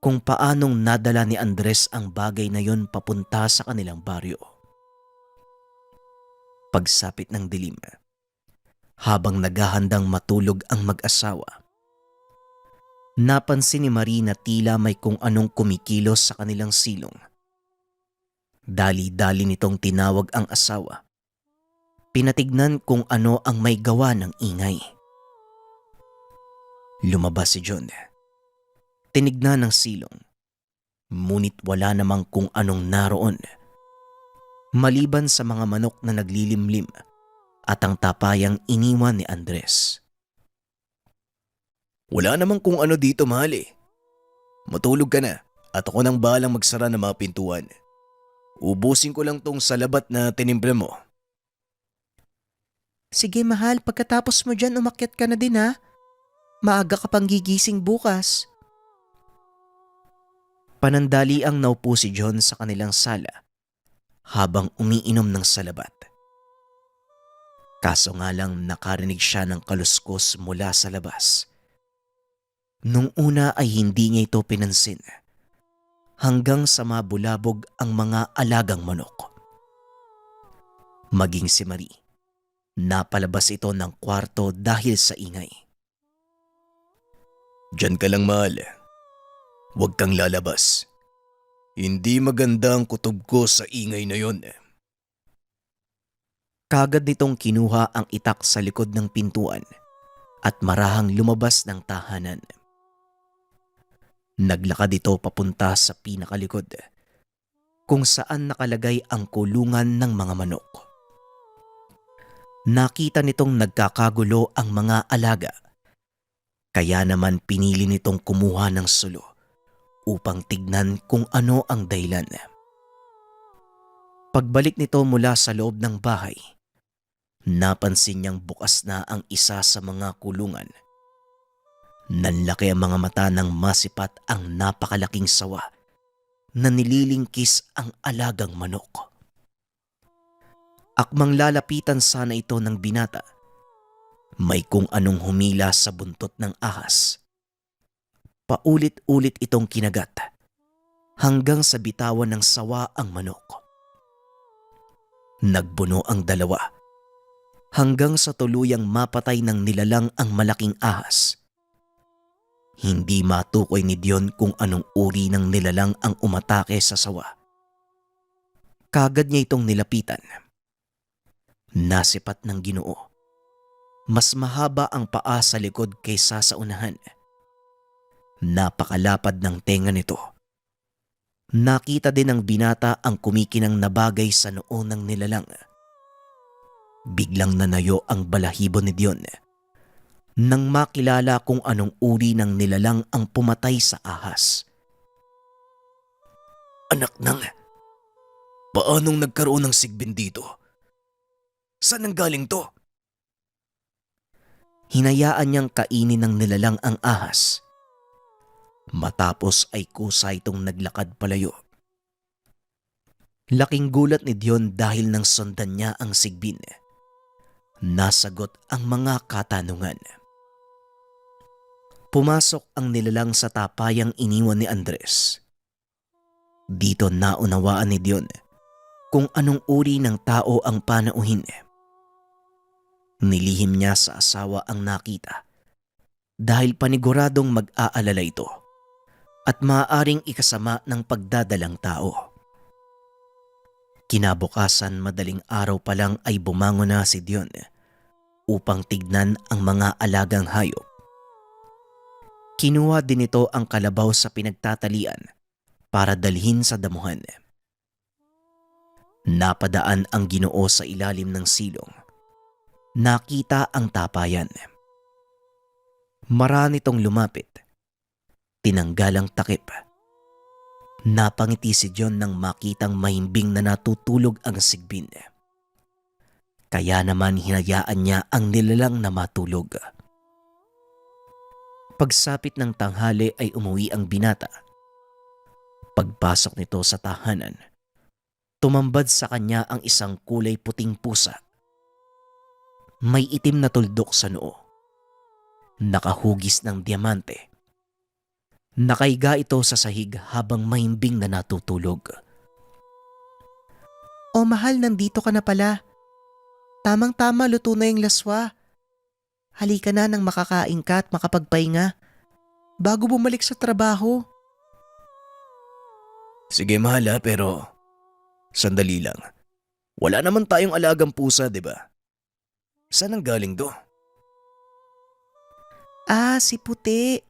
kung paanong nadala ni Andres ang bagay na yon papunta sa kanilang baryo. Pagsapit ng dilim, habang naghahandang matulog ang mag-asawa, napansin ni Marie na tila may kung anong kumikilos sa kanilang silong. Dali-dali nitong tinawag ang asawa. Pinatignan kung ano ang may gawa ng ingay. Lumabas si John. Tinignan ng silong, ngunit wala namang kung anong naroon. Maliban sa mga manok na naglilimlim at ang tapayang iniwan ni Andres. Wala namang kung ano dito mahal eh. Matulog ka na at ako nang bahalang magsara ng mga pintuan. Ubusin ko lang tong salabat na tinimpla mo. Sige mahal, pagkatapos mo dyan umakyat ka na din ha. Maaga ka pang gigising bukas. Panandali ang naupo si John sa kanilang sala habang umiinom ng salabat. Kaso nga lang nakarinig siya ng kaluskos mula sa labas. Nung una ay hindi niya ito pinansin hanggang sa mabulabog ang mga alagang manok. Maging si Marie, napalabas ito ng kwarto dahil sa ingay. Diyan ka lang mahal. Huwag kang lalabas. Hindi maganda ang kutob ko sa ingay na yon. Kagad nitong kinuha ang itak sa likod ng pintuan at marahang lumabas ng tahanan. Naglakad ito papunta sa pinakalikod kung saan nakalagay ang kulungan ng mga manok. Nakita nitong nagkakagulo ang mga alaga, kaya naman pinili nitong kumuha ng sulo upang tignan kung ano ang dahilan. Pagbalik nito mula sa loob ng bahay, napansin niyang bukas na ang isa sa mga kulungan. Nanlaki ang mga mata ng masipat ang napakalaking sawa na nililingkis ang alagang manok. Akmang lalapitan sana ito ng binata, may kung anong humila sa buntot ng ahas. Paulit-ulit itong kinagat hanggang sa bitawan ng sawa ang manok. Nagbuno ang dalawa hanggang sa tuluyang mapatay ng nilalang ang malaking ahas. Hindi matukoy ni Dion kung anong uri ng nilalang ang umatake sa sawa. Kagad niya itong nilapitan. Nasipat ng Ginoo. Mas mahaba ang paa sa likod kaysa sa unahan. Napakalapad ng tenga nito. Nakita din ng binata ang kumikinang na bagay sa noo ng nilalang. Biglang nanayo ang balahibo ni Dion nang makilala kung anong uri ng nilalang ang pumatay sa ahas. Anak nang, paanong nagkaroon ng sigbin dito? Saan ang galing to? Hinayaan niyang kainin ng nilalang ang ahas. Matapos ay kusa itong naglakad palayo. Laking gulat ni Dion dahil nang sundan niya ang sigbin. Nasagot ang mga katanungan. Pumasok ang nilalang sa tapayang iniwan ni Andres. Dito naunawaan ni Dion kung anong uri ng tao ang panauhin. Nilihim niya sa asawa ang nakita dahil paniguradong mag-aalala ito at maaaring ikasama ng pagdadalang tao. Kinabukasan madaling araw pa lang ay bumangon na si Dion upang tignan ang mga alagang hayop. Kinuha din ito ang kalabaw sa pinagtatalian para dalhin sa damuhan. Napadaan ang Ginoo sa ilalim ng silong. Nakita ang tapayan. Marami itong lumapit. Tinanggal ang takip. Napangiti si John nang makitang mahimbing na natutulog ang sigbin. Kaya naman hinayaan niya ang nilalang na matulog. Pagsapit ng tanghali ay umuwi ang binata. Pagpasok nito sa tahanan, tumambad sa kanya ang isang kulay puting pusa. May itim na tuldok sa noo. Nakahugis ng diamante. Nakaiga ito sa sahig habang mahimbing na natutulog. O mahal, nandito ka na pala. Tamang-tama, luto na yung laswa. Halika na nang makakain ka at makapagpahinga bago bumalik sa trabaho. Sige mahal pero sandali lang. Wala naman tayong alagang pusa, di ba? Saan ang galing do? Ah, si Puti.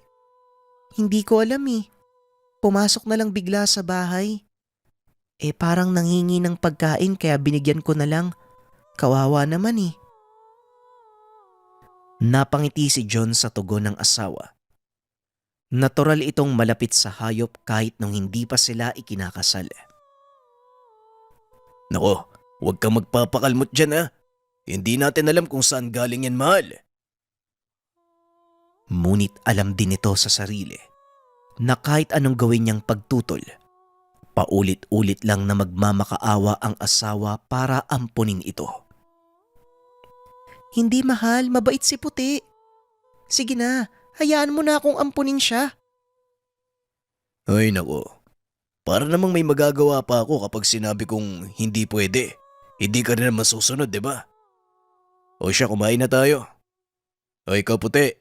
Hindi ko alam eh. Pumasok na lang bigla sa bahay. Parang nanghingi ng pagkain kaya binigyan ko na lang. Kawawa naman eh. Napangiti si John sa tugon ng asawa. Natural itong malapit sa hayop kahit nung hindi pa sila ikinakasal. Nako, huwag kang magpapakalmot dyan ha. Hindi natin alam kung saan galing yan, mahal. Ngunit alam din ito sa sarili na kahit anong gawin niyang pagtutol, paulit-ulit lang na magmamakaawa ang asawa para ampunin ito. Hindi mahal, mabait si Puti. Sige na, hayaan mo na akong ampunin siya. Ay nako, para namang may magagawa pa ako kapag sinabi kong hindi pwede. Hindi ka rin naman susunod, di ba? O siya, kumain na tayo. O ikaw Puti,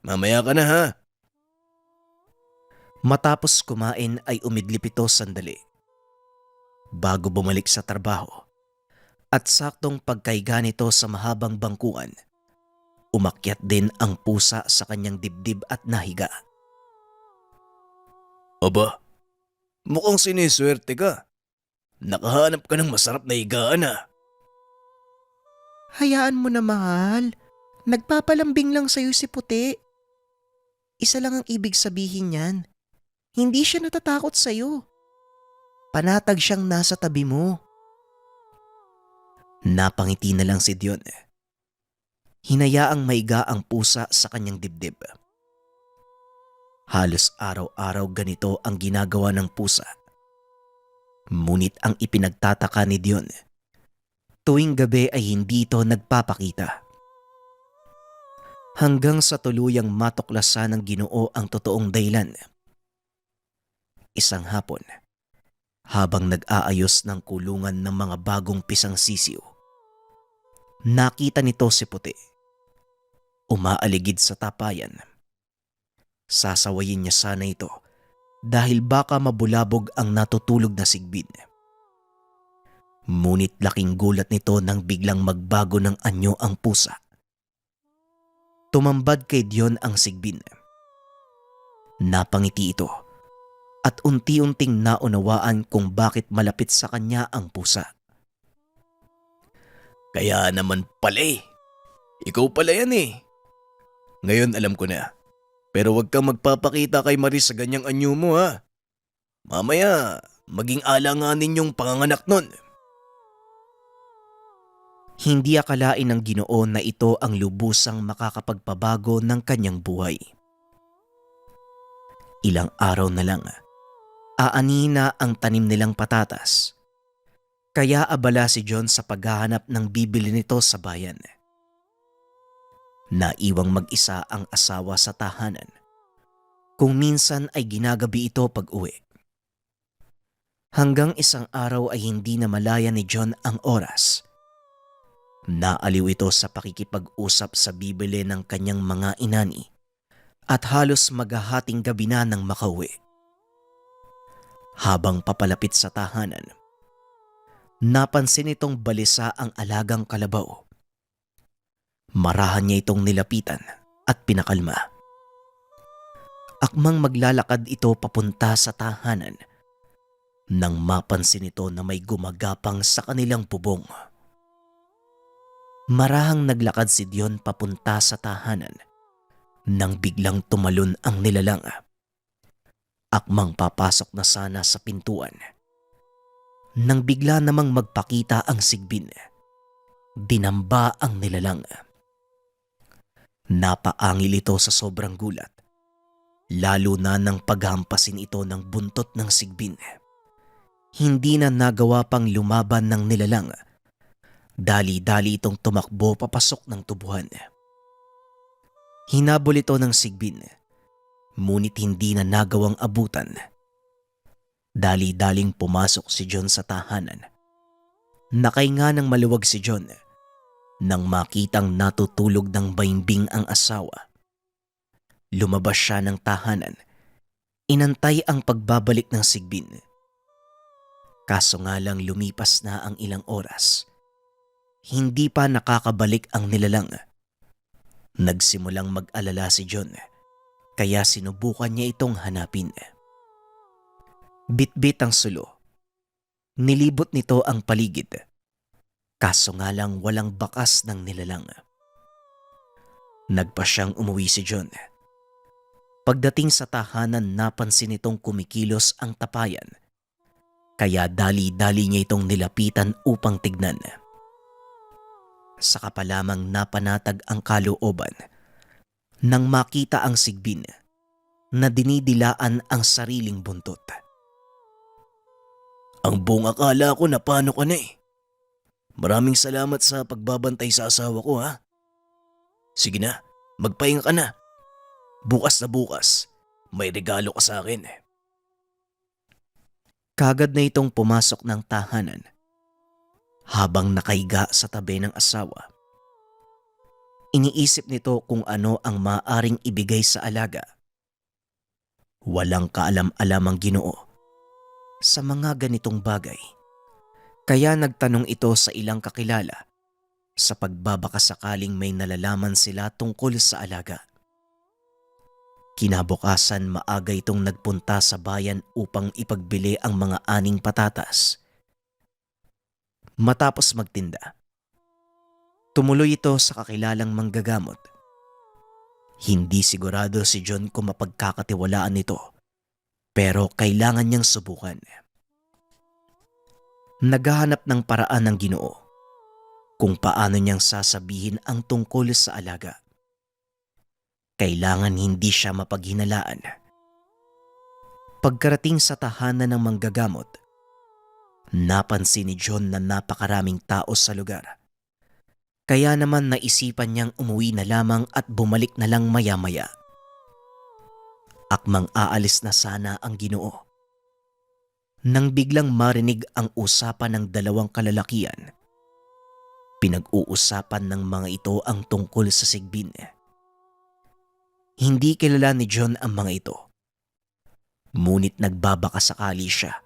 mamaya ka na ha. Matapos kumain ay umidlip ito sandali bago bumalik sa trabaho at saktong pagkaiga nito sa mahabang bangkuan, umakyat din ang pusa sa kanyang dibdib at nahiga. Aba, mukhang siniswerte ka. Nakahanap ka ng masarap na higaan ha. Hayaan mo na mahal. Nagpapalambing lang sa'yo si Puti. Isa lang ang ibig sabihin niyan. Hindi siya natatakot sa'yo. Panatag siyang nasa tabi mo. Napangiti na lang si Dion. Hinayaang maiga ang pusa sa kanyang dibdib. Halos araw-araw ganito ang ginagawa ng pusa. Ngunit ang ipinagtataka ni Dion, tuwing gabi ay hindi ito nagpapakita. Hanggang sa tuluyang matuklasan ng Ginoo ang totoong dahilan. Isang hapon, Habang nag-aayos ng kulungan ng mga bagong pisang sisiw, nakita nito si Puti. Umaaligid sa tapayan. Sasawayin niya sana ito dahil baka mabulabog ang natutulog na sigbin. Ngunit laking gulat nito nang biglang magbago ng anyo ang pusa. Tumambad kay Dion ang sigbin. Napangiti ito at unti-unting naunawaan kung bakit malapit sa kanya ang pusa. Kaya naman pala eh. Ikaw pala yan eh. Ngayon alam ko na. Pero huwag kang magpapakita kay Maris sa ganyang anyo mo ha. Mamaya, maging alanganin yung panganganak nun. Hindi akalain ng Ginoo na ito ang lubusang makakapagpabago ng kanyang buhay. Ilang araw na lang, aanihin na ang tanim nilang patatas. Kaya abala si John sa paghahanap ng bibili nito sa bayan. Naiwang mag-isa ang asawa sa tahanan. Kung minsan ay ginagabi ito pag-uwi. Hanggang isang araw ay hindi na malaya ni John ang oras. Naaliw ito sa pakikipag-usap sa bibili ng kanyang mga inani at halos maghahating gabi na nang makauwi. Habang papalapit sa tahanan, napansin itong balisa ang alagang kalabaw. Marahan niya itong nilapitan at pinakalma. Akmang maglalakad ito papunta sa tahanan nang mapansin ito na may gumagapang sa kanilang bubong. Marahang naglakad si Dion papunta sa tahanan nang biglang tumalon ang nilalang. Akmang papasok na sana sa pintuan nang bigla namang magpakita ang sigbin. Dinamba ang nilalang. Napaangil ito sa sobrang gulat, lalo na nang paghampasin ito ng buntot ng sigbin. Hindi na nagawa pang lumaban ng nilalang. Dali-dali itong tumakbo papasok ng tubuhan. Hinabol ito ng sigbin, ngunit hindi na nagawang abutan. Dali-daling pumasok si John sa tahanan. Nakahinga ng maluwag si John nang makitang natutulog ng baimbing ang asawa. Lumabas siya ng tahanan. Inantay ang pagbabalik ng sigbin. Kaso nga lang lumipas na ang ilang oras. Hindi pa nakakabalik ang nilalang. Nagsimulang mag-alala si John, kaya sinubukan niya itong hanapin. Bitbit ang sulo. Nilibot nito ang paligid. Kaso nga lang walang bakas ng nilalang. Nagpa siyang umuwi si John. Pagdating sa tahanan, napansin nitong kumikilos ang tapayan. Kaya dali-dali niya itong nilapitan upang tignan. Saka pa lamang napanatag ang kalooban nang makita ang sigbin na dinidilaan ang sariling buntot. Ang buong akala ko na paano ka na eh. Maraming salamat sa pagbabantay sa asawa ko ha. Sige na, magpahinga ka na. Bukas na bukas, may regalo ka sa akin. Kagad na itong pumasok ng tahanan habang nakahiga sa tabi ng asawa. Iniisip nito kung ano ang maaaring ibigay sa alaga. Walang kaalam-alam ang Ginoo sa mga ganitong bagay. Kaya nagtanong ito sa ilang kakilala sa pagbabaka sakaling may nalalaman sila tungkol sa alaga. Kinabukasan maaga itong nagpunta sa bayan upang ipagbili ang mga aning patatas. Matapos magtinda, tumuloy ito sa kakilalang manggagamot. Hindi sigurado si John kung mapagkakatiwalaan nito, pero kailangan niyang subukan. Naghahanap ng paraan ng Ginoo kung paano niyang sasabihin ang tungkol sa alaga. Kailangan hindi siya mapaghinalaan. Pagkarating sa tahanan ng manggagamot, napansin ni John na napakaraming tao sa lugar. Kaya naman naisipan niyang umuwi na lamang at bumalik na lang maya-maya. Akmang aalis na sana ang Ginoo nang biglang marinig ang usapan ng dalawang kalalakian. Pinag-uusapan ng mga ito ang tungkol sa Sigbin. Hindi kilala ni John ang mga ito. Ngunit nagbabakasakali siya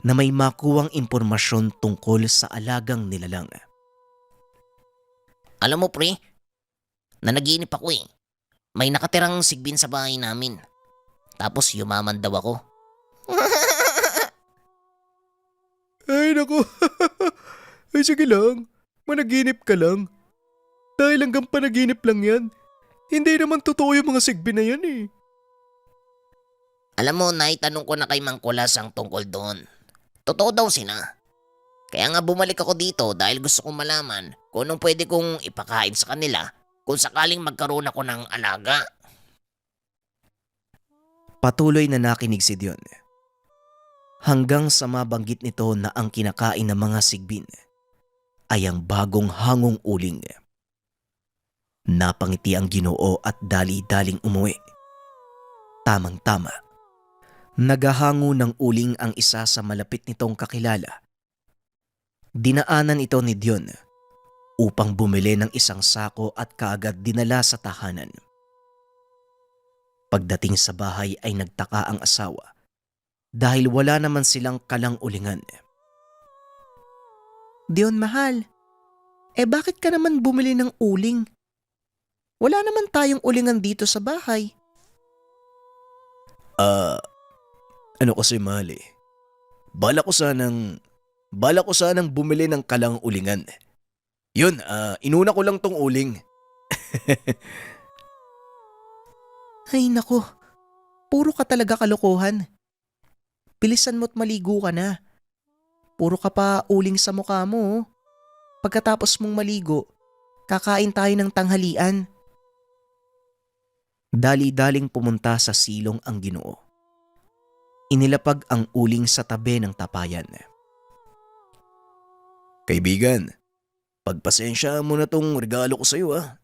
na may makuwang impormasyon tungkol sa alagang nilalang. Alam mo pre, nanaginip ako eh. May nakatirang sigbin sa bahay namin. Tapos yumaman daw ako. Ay naku, ay sige lang, managinip ka lang. Dahil hanggang panaginip lang yan. Hindi naman totoo yung mga sigbi na yan eh. Alam mo, naitanong ko na kay Mang Kulas ang tungkol doon. Totoo daw sila. Kaya nga bumalik ako dito dahil gusto kong malaman kung anong pwede kong ipakain sa kanila kung sakaling magkaroon ako ng alaga. Patuloy na nakinig si Dion. Hanggang sa mabanggit nito na ang kinakain ng mga sigbin ay ang bagong hangong uling. Napangiti ang Ginoo at dali-daling umuwi. Tamang-tama. Nagahango ng uling ang isa sa malapit nitong kakilala. Dinaanan ito ni Dion upang bumili ng isang sako at kaagad dinala sa tahanan. Pagdating sa bahay ay nagtaka ang asawa dahil wala naman silang kalang ulingan. Dion mahal, bakit ka naman bumili ng uling? Wala naman tayong ulingan dito sa bahay. Ano kasi mahal eh. Bala ko sanang bumili ng kalang ulingan. Yun, inuna ko lang tong uling. Ay nako, puro ka talaga kalokohan. Bilisan mo't maligo ka na. Puro ka pa uling sa mukha mo. Pagkatapos mong maligo, kakain tayo ng tanghalian. Dali-daling pumunta sa silong ang Ginoo. Inilapag ang uling sa tabi ng tapayan. Kaibigan, pagpasensya mo na tong regalo ko sa iyo ah.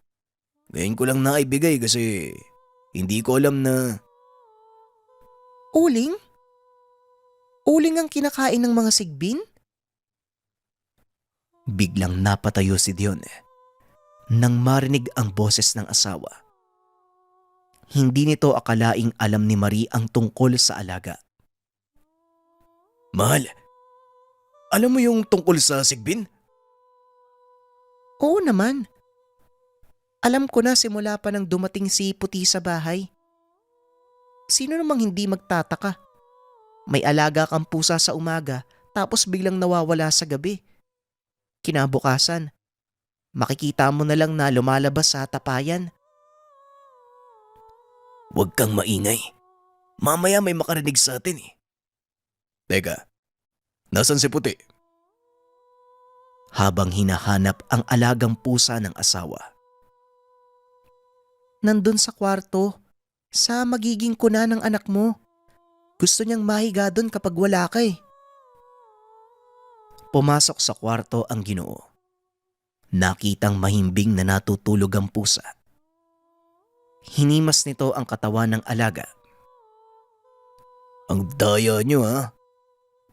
Ngayon ko lang naibigay kasi hindi ko alam na... Uling? Uling ang kinakain ng mga sigbin? Biglang napatayo si Dion nang marinig ang boses ng asawa. Hindi nito akalaing alam ni Marie ang tungkol sa alaga. Mahal, alam mo yung tungkol sa sigbin? Oo naman. Alam ko na simula pa nang dumating si Puti sa bahay. Sino namang hindi magtataka? May alaga kang pusa sa umaga tapos biglang nawawala sa gabi. Kinabukasan, makikita mo na lang na lumalabas sa tapayan. Huwag kang maingay. Mamaya may makarinig sa atin eh. Teka, nasan si Puti? Habang hinahanap ang alagang pusa ng asawa. Nandun sa kwarto, sa magiging kuna ng anak mo. Gusto niyang mahiga doon kapag wala ka eh. Pumasok sa kwarto ang Ginoo. Nakitang mahimbing na natutulog ang pusa. Hinimas nito ang katawan ng alaga. Ang daya niyo ha.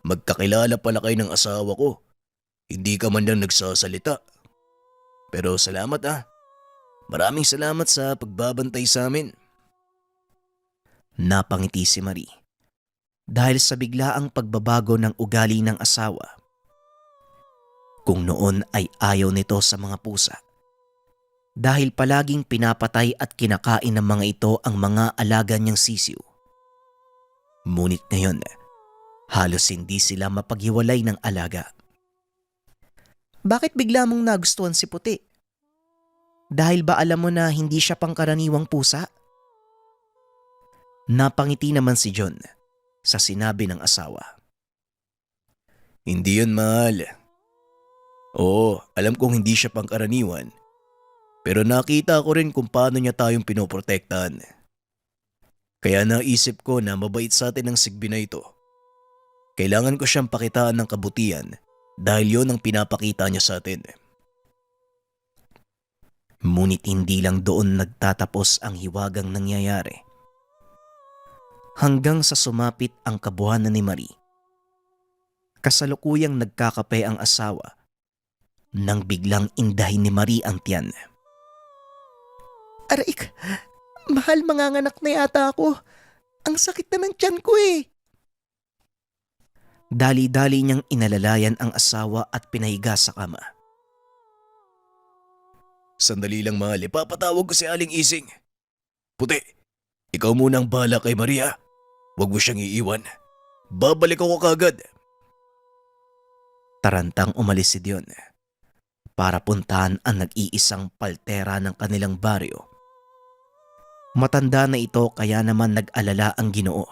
Magkakilala pala kayo ng asawa ko. Hindi ka man lang nagsasalita. Pero salamat ha. Maraming salamat sa pagbabantay sa amin. Napangiti si Marie dahil sa biglaang pagbabago ng ugali ng asawa. Kung noon ay ayaw nito sa mga pusa dahil palaging pinapatay at kinakain ng mga ito ang mga alaga niyang sisiw. Ngunit ngayon, halos hindi sila mapaghiwalay ng alaga. Bakit bigla mong nagustuhan si Puti? Dahil ba alam mo na hindi siya pangkaraniwang pusa? Napangiti naman si John sa sinabi ng asawa. Hindi yun, mahal. Oo, alam kong hindi siya pangkaraniwan. Pero nakita ko rin kung paano niya tayong pinoprotektahan. Kaya naisip ko na mabait sa atin ang sigbi na ito. Kailangan ko siyang pakitaan ng kabutihan dahil yon ang pinapakita niya sa atin. Ngunit hindi lang doon nagtatapos ang hiwagang nangyayari. Hanggang sa sumapit ang kabuhanan ni Marie Kasalukuyang nagkakape ang asawa nang biglang indahin ni Marie ang tiyan. Aray, mahal, manganganak na yata ako. Ang sakit na ng tiyan ko eh. Dali-dali niyang inalalayan ang asawa at pinahiga sa kama. Sandali lang mahal, ipapatawag ko si Aling Ising. Puti, ikaw muna ang bahala kay Maria. Huwag mo siyang iiwan. Babalik ako kagad. Tarantang umalis si Dion para puntahan ang nag-iisang paltera ng kanilang baryo. Matanda na ito kaya naman nag-alala ang Ginoo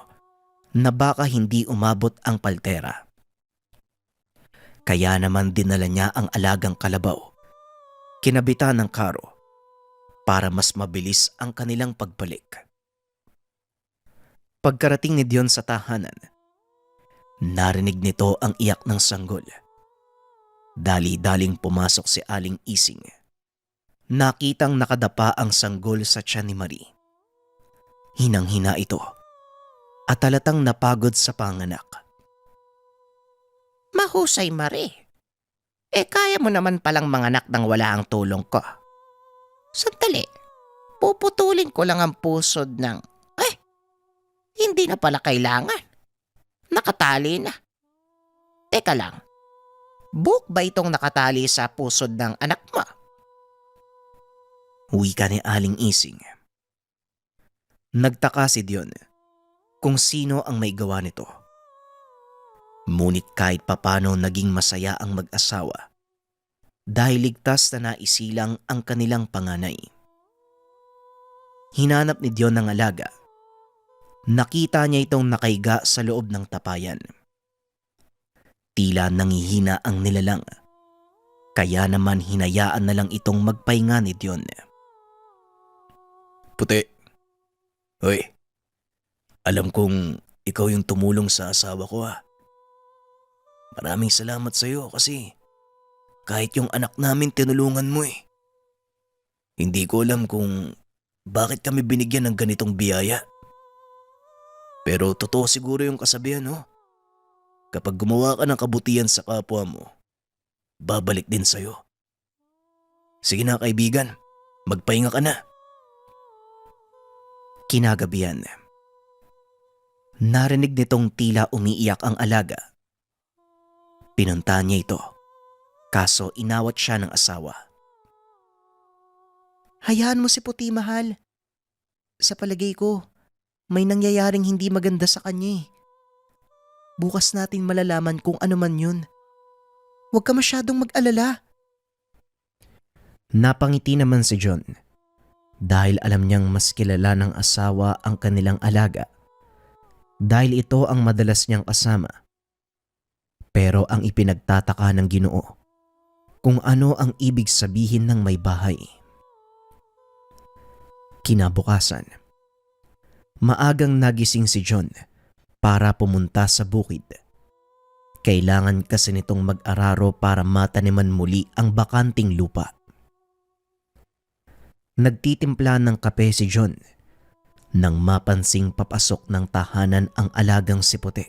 na baka hindi umabot ang paltera. Kaya naman dinala niya ang alagang kalabaw, kinabitan ng karo, para mas mabilis ang kanilang pagbalik. Pagkarating ni Dion sa tahanan, narinig nito ang iyak ng sanggol. Dali-daling pumasok si Aling Ising. Nakitang nakadapa ang sanggol sa tiyan ni Marie. Hinang-hina ito at halatang napagod sa panganak. Mahusay, Marie. Kaya mo naman palang manganak nang wala ang tulong ko. Sandali, puputulin ko lang ang pusod ng... hindi na pala kailangan. Nakatali na. Teka lang, buhok ba itong nakatali sa pusod ng anak mo? Wika ni Aling Ising. Nagtaka si Dion kung sino ang may gawa nito. Ngunit kahit papano naging masaya ang mag-asawa dahil ligtas na naisilang ang kanilang panganay. Hinanap ni Dion ng alaga. Nakita niya itong nakahiga sa loob ng tapayan. Tila nangihina ang nilalang, kaya naman hinayaan na lang itong magpahinga ni Dion. Puti, hoy, alam kong ikaw yung tumulong sa asawa ko ha. Maraming salamat sa iyo kasi kahit yung anak namin tinulungan mo eh. Hindi ko alam kung bakit kami binigyan ng ganitong biyaya. Pero totoo siguro yung kasabihan, no? Kapag gumawa ka ng kabutihan sa kapwa mo, babalik din sa'yo. Sige na kaibigan, magpahinga ka na. Kinagabihan, narinig nitong tila umiiyak ang alaga. Pinuntahan niya ito, kaso inawat siya ng asawa. Hayaan mo si Puti, mahal. Sa palagay ko, may nangyayaring hindi maganda sa kanya eh. Bukas natin malalaman kung ano man yun. Huwag ka masyadong mag-alala. Napangiti naman si John dahil alam niyang mas kilala ng asawa ang kanilang alaga dahil ito ang madalas niyang kasama. Pero ang ipinagtataka ng Ginoo kung ano ang ibig sabihin ng may bahay. Kinabukasan, maagang nagising si John para pumunta sa bukid. Kailangan kasi nitong mag-araro para mataniman muli ang bakanting lupa. Nagtitimpla ng kape si John nang mapansing papasok ng tahanan ang alagang si Puti.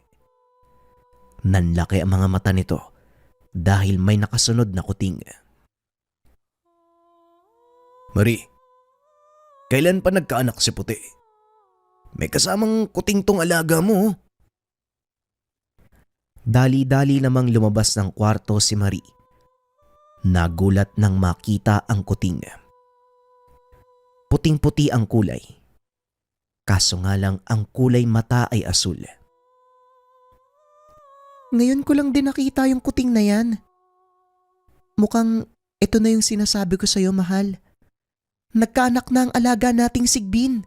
Nanlaki ang mga mata nito dahil may nakasunod na kuting. Marie, kailan pa nagkaanak si Puti? May kasamang kuting tong alaga mo. Dali-dali namang lumabas ng kwarto si Marie. Nagulat nang makita ang kuting. Puting-puti ang kulay. Kaso nga lang ang kulay mata ay asul. Ngayon ko lang din nakita yung kuting na yan. Mukhang ito na yung sinasabi ko sa'yo, mahal. Nagkaanak na ang alaga nating Sigbin.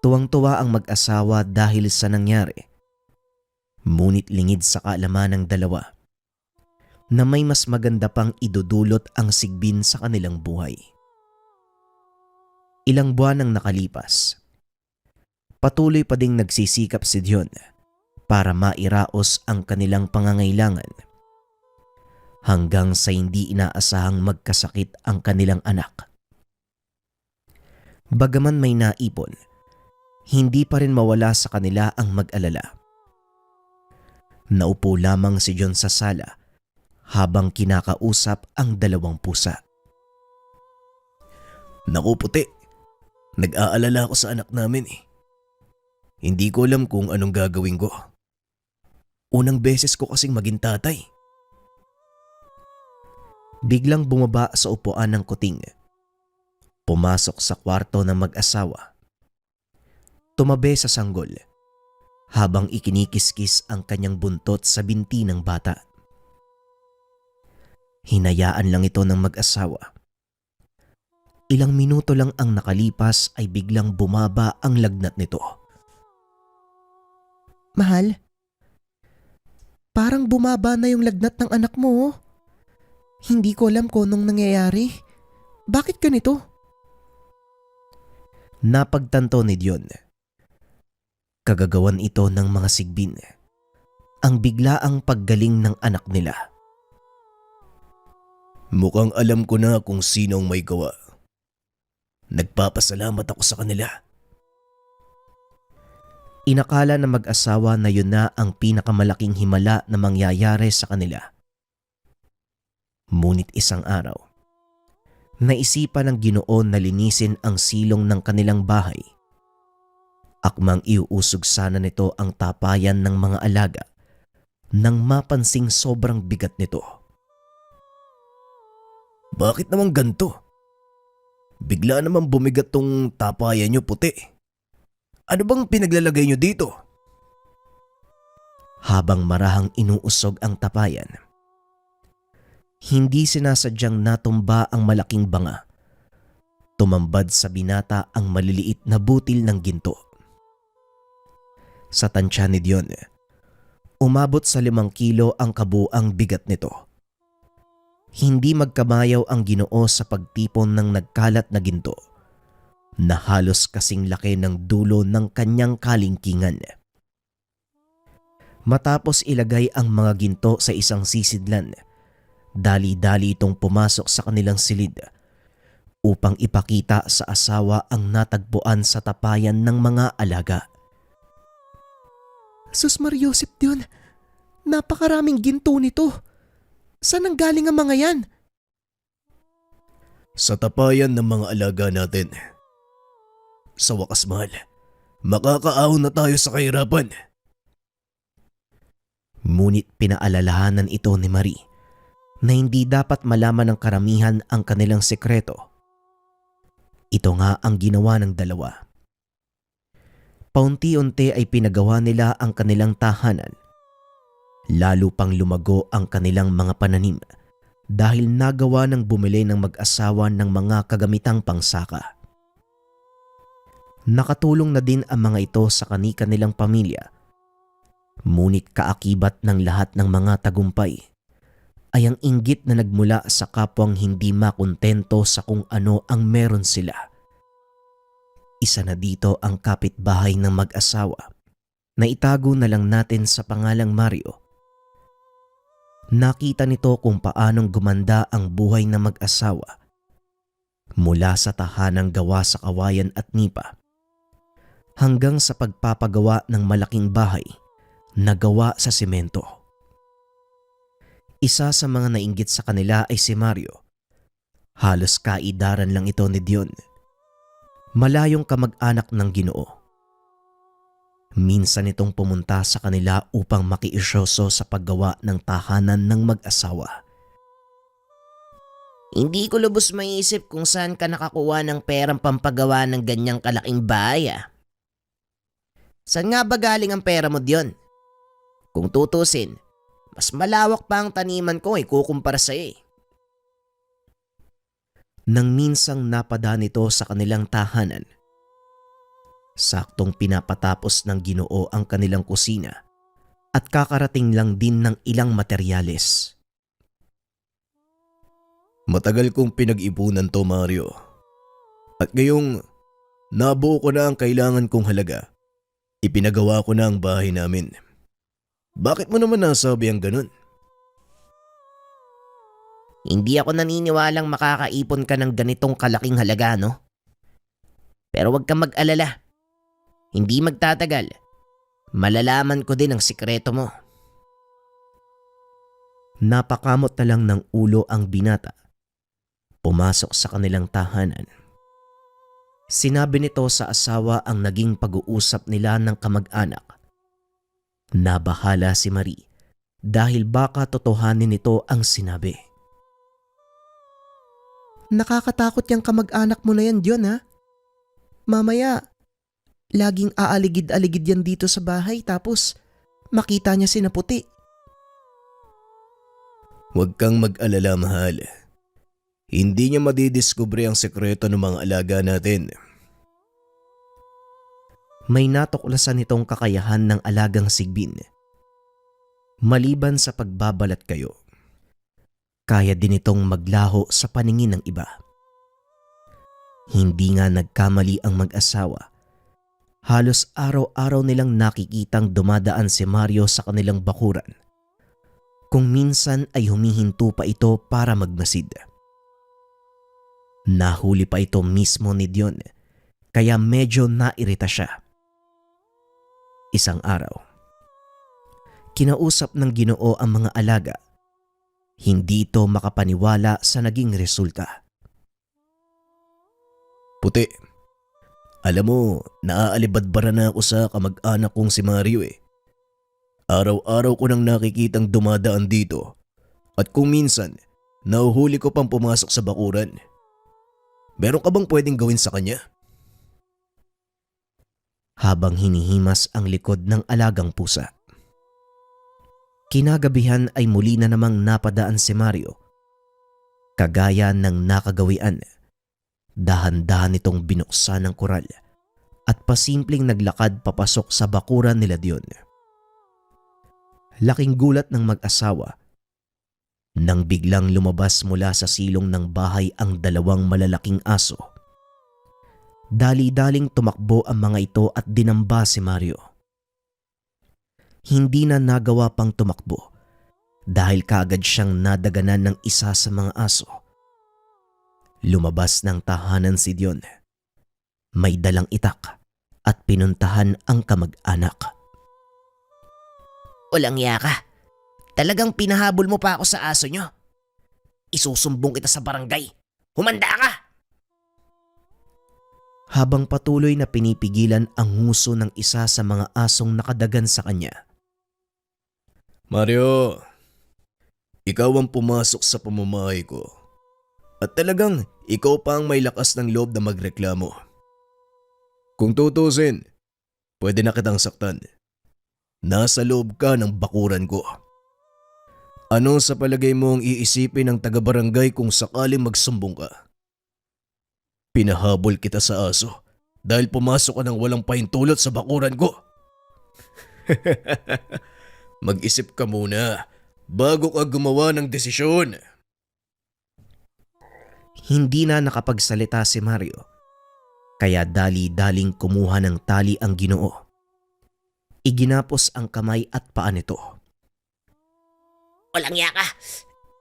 Tuwang-tuwa ang mag-asawa dahil sa nangyari. Ngunit lingid sa kaalaman ng dalawa na may mas maganda pang idudulot ang Sigbin sa kanilang buhay. Ilang buwan ang nakalipas. Patuloy pa ding nagsisikap si Dion para mairaos ang kanilang pangangailangan hanggang sa hindi inaasahang magkasakit ang kanilang anak. Bagaman may naipon, hindi pa rin mawala sa kanila ang mag-alala. Naupo lamang si John sa sala habang kinakausap ang dalawang pusa. Naku puti, nag-aalala ako sa anak namin eh. Hindi ko alam kung anong gagawin ko. Unang beses ko kasing maging tatay. Biglang bumaba sa upuan ng kuting. Pumasok sa kwarto ng mag-asawa. Tumabi sa sanggol habang ikinikiskis ang kanyang buntot sa binti ng bata. Hinayaan lang ito ng mag-asawa. Ilang minuto lang ang nakalipas ay biglang bumaba ang lagnat nito. Mahal, parang bumaba na yung lagnat ng anak mo. Oh. Hindi ko alam kung anong nangyayari. Bakit ganito? Napagtanto ni Dion. Kagagawan ito ng mga sigbin. Ang biglaang paggaling ng anak nila. Mukhang alam ko na kung sino ang may gawa. Nagpapasalamat ako sa kanila. Inakala ng mag-asawa na yun na ang pinakamalaking himala na mangyayari sa kanila. Ngunit isang araw, naisipan ng Ginoo na linisin ang silong ng kanilang bahay. Akmang iuusog sana nito ang tapayan ng mga alaga nang mapansing sobrang bigat nito. Bakit naman ganito? Bigla naman bumigat tong tapayan nyo puti. Ano bang pinaglalagay nyo dito? Habang marahang inuusog ang tapayan, hindi sinasadyang natumba ang malaking banga. Tumambad sa binata ang maliliit na butil ng ginto. Sa tansya ni Dion, umabot sa 5 kilo ang kabuang bigat nito. Hindi magkamayaw ang Ginoo sa pagtipon ng nagkalat na ginto na halos kasing laki ng dulo ng kanyang kalingkingan. Matapos ilagay ang mga ginto sa isang sisidlan, dali-dali itong pumasok sa kanilang silid upang ipakita sa asawa ang natagpuan sa tapayan ng mga alaga. Sus Mariosep Dion, napakaraming ginto nito. Saan ang galing ang mga yan? Sa tapayan ng mga alaga natin. Sa wakas mahal, makakaahon na tayo sa kahirapan. Ngunit pinaalalahanan ito ni Marie na hindi dapat malaman ng karamihan ang kanilang sekreto. Ito nga ang ginawa ng dalawa. Paunti-unti ay pinagawa nila ang kanilang tahanan. Lalo pang lumago ang kanilang mga pananim dahil nagawa ng bumili ng mag-asawa ng mga kagamitang pangsaka. Nakatulong na din ang mga ito sa kani-kanilang pamilya. Ngunit kaakibat ng lahat ng mga tagumpay ay ang inggit na nagmula sa kapwang hindi makontento sa kung ano ang meron sila. Isa na dito ang kapitbahay ng mag-asawa na itago na lang natin sa pangalang Mario. Nakita nito kung paanong gumanda ang buhay ng mag-asawa mula sa tahanang gawa sa kawayan at nipa hanggang sa pagpapagawa ng malaking bahay na gawa sa semento. Isa sa mga nainggit sa kanila ay si Mario. Halos kaidaran lang ito ni Dion. Malayong kamag-anak ng Ginoo. Minsan itong pumunta sa kanila upang makiisyoso sa paggawa ng tahanan ng mag-asawa. Hindi ko lubos maiisip kung saan ka nakakuha ng perang pampagawa ng ganyang kalaking bahay. Saan nga ba galing ang pera mo Diyon? Kung tutusin, mas malawak pa ang taniman ko ikukumpara sa'yo. Nang minsang napada nito sa kanilang tahanan, saktong pinapatapos ng Ginoo ang kanilang kusina at kakarating lang din ng ilang materyales. Matagal kong pinag-ipunan to, Mario. At ngayong nabuo ko na ang kailangan kong halaga, ipinagawa ko na ang bahay namin. Bakit mo naman nasabi ang ganun? Hindi ako naniniwalang makakaipon ka ng ganitong kalaking halaga, no? Pero huwag kang mag-alala. Hindi magtatagal. Malalaman ko din ang sikreto mo. Napakamot na lang ng ulo ang binata. Pumasok sa kanilang tahanan. Sinabi nito sa asawa ang naging pag-uusap nila ng kamag-anak. Nabahala si Marie dahil baka totohanin nito ang sinabi. Nakakatakot yung kamag-anak mo na yan, Dion, ha? Mamaya, laging aaligid-aligid yan dito sa bahay tapos makita niya si Naputi. Huwag kang mag-alala, mahal. Hindi niya madidiskubre ang sekreto ng mga alaga natin. May natuklasan itong kakayahan ng alagang sigbin. Maliban sa pagbabalat kayo, kaya din itong maglaho sa paningin ng iba. Hindi nga nagkamali ang mag-asawa. Halos araw-araw nilang nakikitang dumadaan si Mario sa kanilang bakuran. Kung minsan ay humihinto pa ito para magmasid. Nahuli pa ito mismo ni Dion, kaya medyo nairita siya. Isang araw, kinausap ng Ginoo ang mga alaga. Hindi ito makapaniwala sa naging resulta. Puti, alam mo, naaalibadbara na ako sa kamag-anak kong si Mario eh. Araw-araw ko nang nakikitang dumadaan dito at kung minsan, nahuhuli ko pang pumasok sa bakuran. Meron ka bang pwedeng gawin sa kanya? Habang hinihimas ang likod ng alagang pusa. Kinagabihan ay muli na namang napadaan si Mario. Kagaya ng nakagawian, dahan-dahan nitong binuksan ang kural at pasimpleng naglakad papasok sa bakuran nila Dion. Laking gulat ng mag-asawa nang biglang lumabas mula sa silong ng bahay ang dalawang malalaking aso. Dali-daling tumakbo ang mga ito at dinamba si Mario. Hindi na nagawa pang tumakbo dahil kaagad siyang nadaganan ng isa sa mga aso. Lumabas ng tahanan si Dion. May dalang itak at pinuntahan ang kamag-anak. Walang iya ka. Talagang pinahabol mo pa ako sa aso nyo. Isusumbong kita sa barangay. Humanda ka! Habang patuloy na pinipigilan ang nguso ng isa sa mga asong nakadagan sa kanya. Mario, ikaw ang pumasok sa pamamahay ko. At talagang ikaw pa ang may lakas ng loob na magreklamo. Kung tutusin, pwede na kitang saktan. Nasa loob ka ng bakuran ko. Ano sa palagay mo ang iisipin ng taga-barangay kung sakaling magsumbong ka? Pinahabol kita sa aso dahil pumasok ka ng walang pahintulot sa bakuran ko. Mag-isip ka muna bago ka gumawa ng desisyon. Hindi na nakapagsalita si Mario, kaya dali-daling kumuha ng tali ang Ginoo. Iginapos ang kamay at paa nito. Walang iya ka.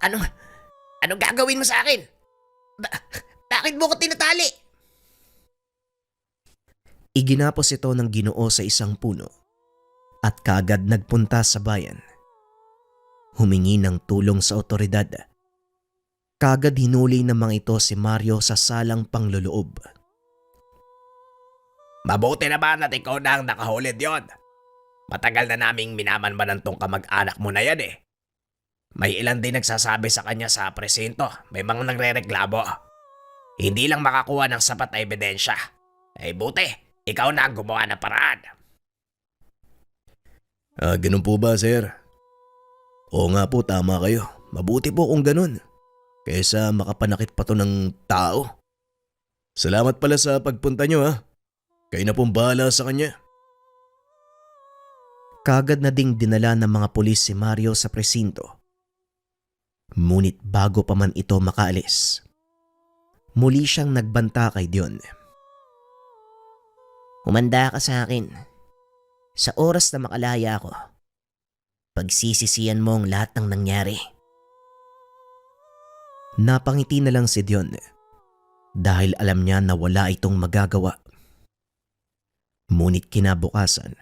Anong gagawin mo sa akin? Bakit mo ko tinatali? Iginapos ito ng Ginoo sa isang puno at kaagad nagpunta sa bayan. Humingi ng tulong sa otoridad. Kaagad hinuli ng mga ito si Mario sa salang pangloloob. Mabuti naman at ikaw na ang nakahuli Dion. Matagal na naming minamanmanan tong kamag-anak mo na yan eh. May ilan din nagsasabi sa kanya sa presinto, may mga nagre-reklamo. Hindi lang makakuha ng sapat na ebidensya. Buti, ikaw na ang gumawa ng paraan. Ganun po ba, sir? Oo nga po, tama kayo. Mabuti po kung ganun. Kaysa makapanakit pa to ng tao. Salamat pala sa pagpunta nyo ha. Kayo na pong bahala sa kanya. Kagad na ding dinala ng mga pulis si Mario sa presinto. Ngunit bago pa man ito makaalis, muli siyang nagbanta kay Dion. Humanda ka sa akin. Sa oras na makalaya ko, pagsisisiyan mo ang lahat ng nangyari. Napangiti na lang si Dion dahil alam niya na wala itong magagawa. Ngunit kinabukasan,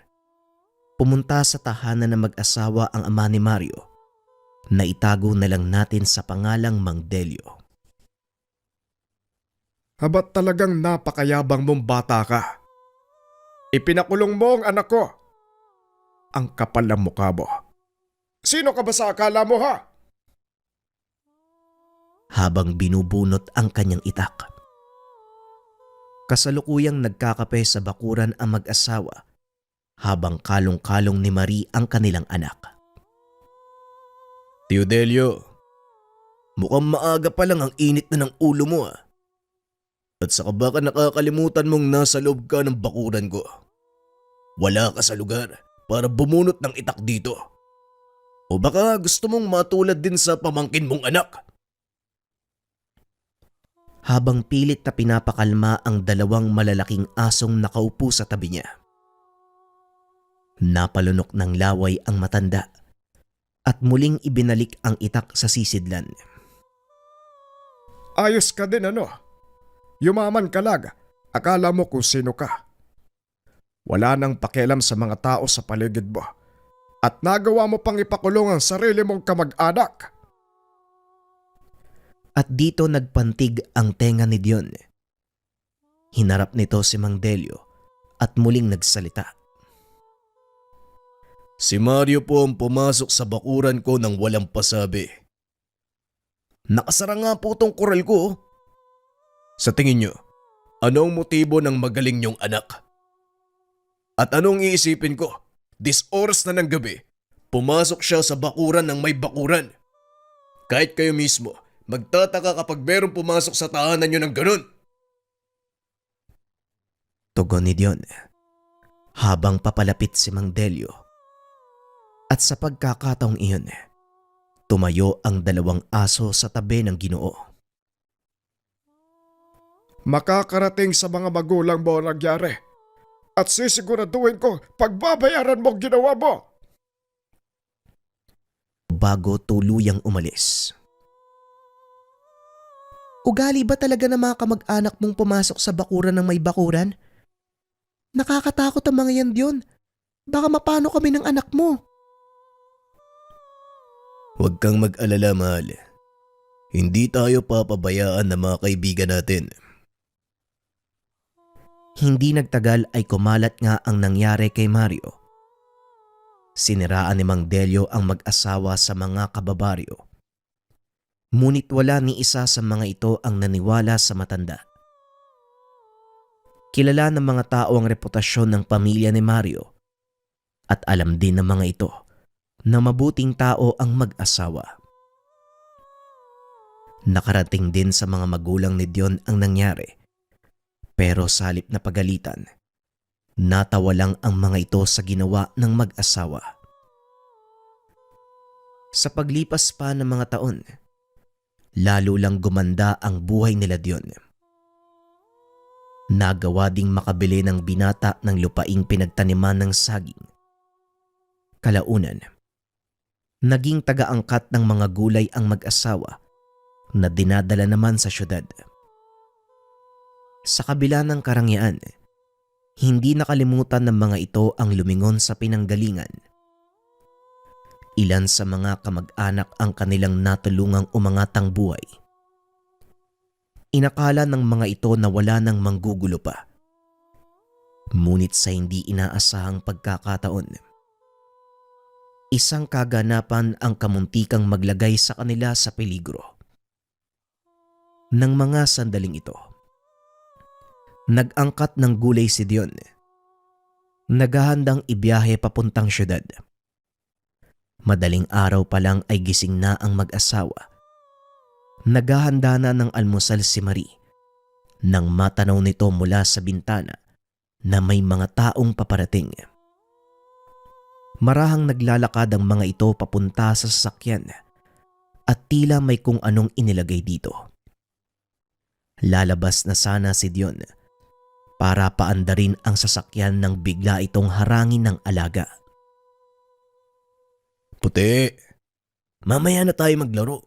pumunta sa tahanan ng mag-asawa ang ama ni Mario na itago na lang natin sa pangalang Mang Delio. Habat talagang napakayabang mong bata ka. Ipinakulong mo ang anak ko. Ang kapal ng mukha mo. Sino ka ba sa akala mo ha? Habang binubunot ang kanyang itak. Kasalukuyang nagkakape sa bakuran ang mag-asawa habang kalong-kalong ni Marie ang kanilang anak. Tio Delio, mukhang maaga pa lang ang init na ng ulo mo ah. At saka baka nakakalimutan mong nasa loob ka ng bakuran ko. Wala ka sa lugar para bumunot ng itak dito. O baka gusto mong matulad din sa pamangkin mong anak. Habang pilit na pinapakalma ang dalawang malalaking asong nakaupo sa tabi niya. Napalunok ng laway ang matanda at muling ibinalik ang itak sa sisidlan. Ayos ka din ano? Yumaman ka lag. Akala mo kung sino ka. Wala nang pakialam sa mga tao sa paligid mo. At nagawa mo pang ipakulong ang sarili mong kamag-anak. At dito nagpantig ang tenga ni Dion. Hinarap nito si Mang Delio at muling nagsalita. Si Mario po ang pumasok sa bakuran ko nang walang pasabi. Nakasara nga po tong kural ko. Sa tingin nyo, anong motibo ng magaling nyong anak? At anong iisipin ko? This oras na ng gabi, pumasok siya sa bakuran ng may bakuran. Kahit kayo mismo, magtataka kapag merong pumasok sa tahanan nyo ng ganun. Tugon ni Dion habang papalapit si Mang Delio. At sa pagkakataong iyon, tumayo ang dalawang aso sa tabi ng Ginoo. Makakarating sa mga magulang mo ang nangyari. At sisiguraduhin ko pagbabayaran mo ang ginawa mo. Bago tuluyang umalis. Ugali ba talaga ng mga kamag-anak mong pumasok sa bakuran ng may bakuran? Nakakatakot ang mga yan, Dion. Baka mapano kami ng anak mo. Huwag kang mag-alala, mahal. Hindi tayo papabayaan ng mga kaibigan natin. Hindi nagtagal ay kumalat nga ang nangyari kay Mario. Siniraan ni Mang Delio ang mag-asawa sa mga kababaryo. Ngunit wala ni isa sa mga ito ang naniwala sa matanda. Kilala ng mga tao ang reputasyon ng pamilya ni Mario at alam din ng mga ito na mabuting tao ang mag-asawa. Nakarating din sa mga magulang ni Dion ang nangyari. Pero sa halip na pagalitan, natawa lang ang mga ito sa ginawa ng mag-asawa. Sa paglipas pa ng mga taon, lalo lang gumanda ang buhay nila Dion. Nagawa ding makabili ng binata ng lupaing pinagtaniman ng saging. Kalaunan, naging taga-angkat ng mga gulay ang mag-asawa na dinadala naman sa syudad. Sa kabila ng karangyaan, hindi nakalimutan ng mga ito ang lumingon sa pinanggalingan. Ilan sa mga kamag-anak ang kanilang natulungang umangatang buhay. Inakala ng mga ito na wala nang manggugulo pa. Ngunit sa hindi inaasahang pagkakataon, isang kaganapan ang kamuntikang maglagay sa kanila sa peligro. Nang mga sandaling ito, nag-angkat ng gulay si Dion. Naghahandang ibiyahe papuntang syudad. Madaling araw pa lang ay gising na ang mag-asawa. Naghahanda na ng almusal si Marie nang matanaw nito mula sa bintana na may mga taong paparating. Marahang naglalakad ang mga ito papunta sa sasakyan at tila may kung anong inilagay dito. Lalabas na sana si Dion para paandarin ang sasakyan nang bigla itong harangin ng alaga. Puti, mamaya na tayo maglaro.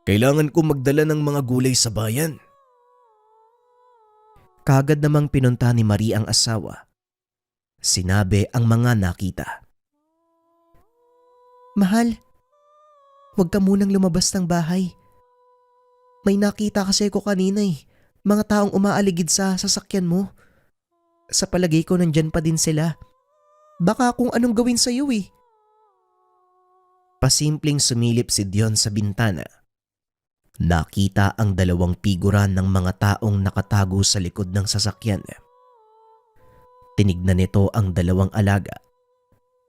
Kailangan ko magdala ng mga gulay sa bayan. Kagad namang pinunta ni Marie ang asawa. Sinabi ang mga nakita. Mahal, Huwag ka munang lumabas ng bahay. May nakita kasi ko kanina eh. Mga taong umaaligid sa sasakyan mo. Sa palagay ko nandyan pa din sila. Baka kung anong gawin sa'yo eh. Pasimpleng sumilip si Dion sa bintana. Nakita ang dalawang figura ng mga taong nakatago sa likod ng sasakyan. Tinignan nito ang dalawang alaga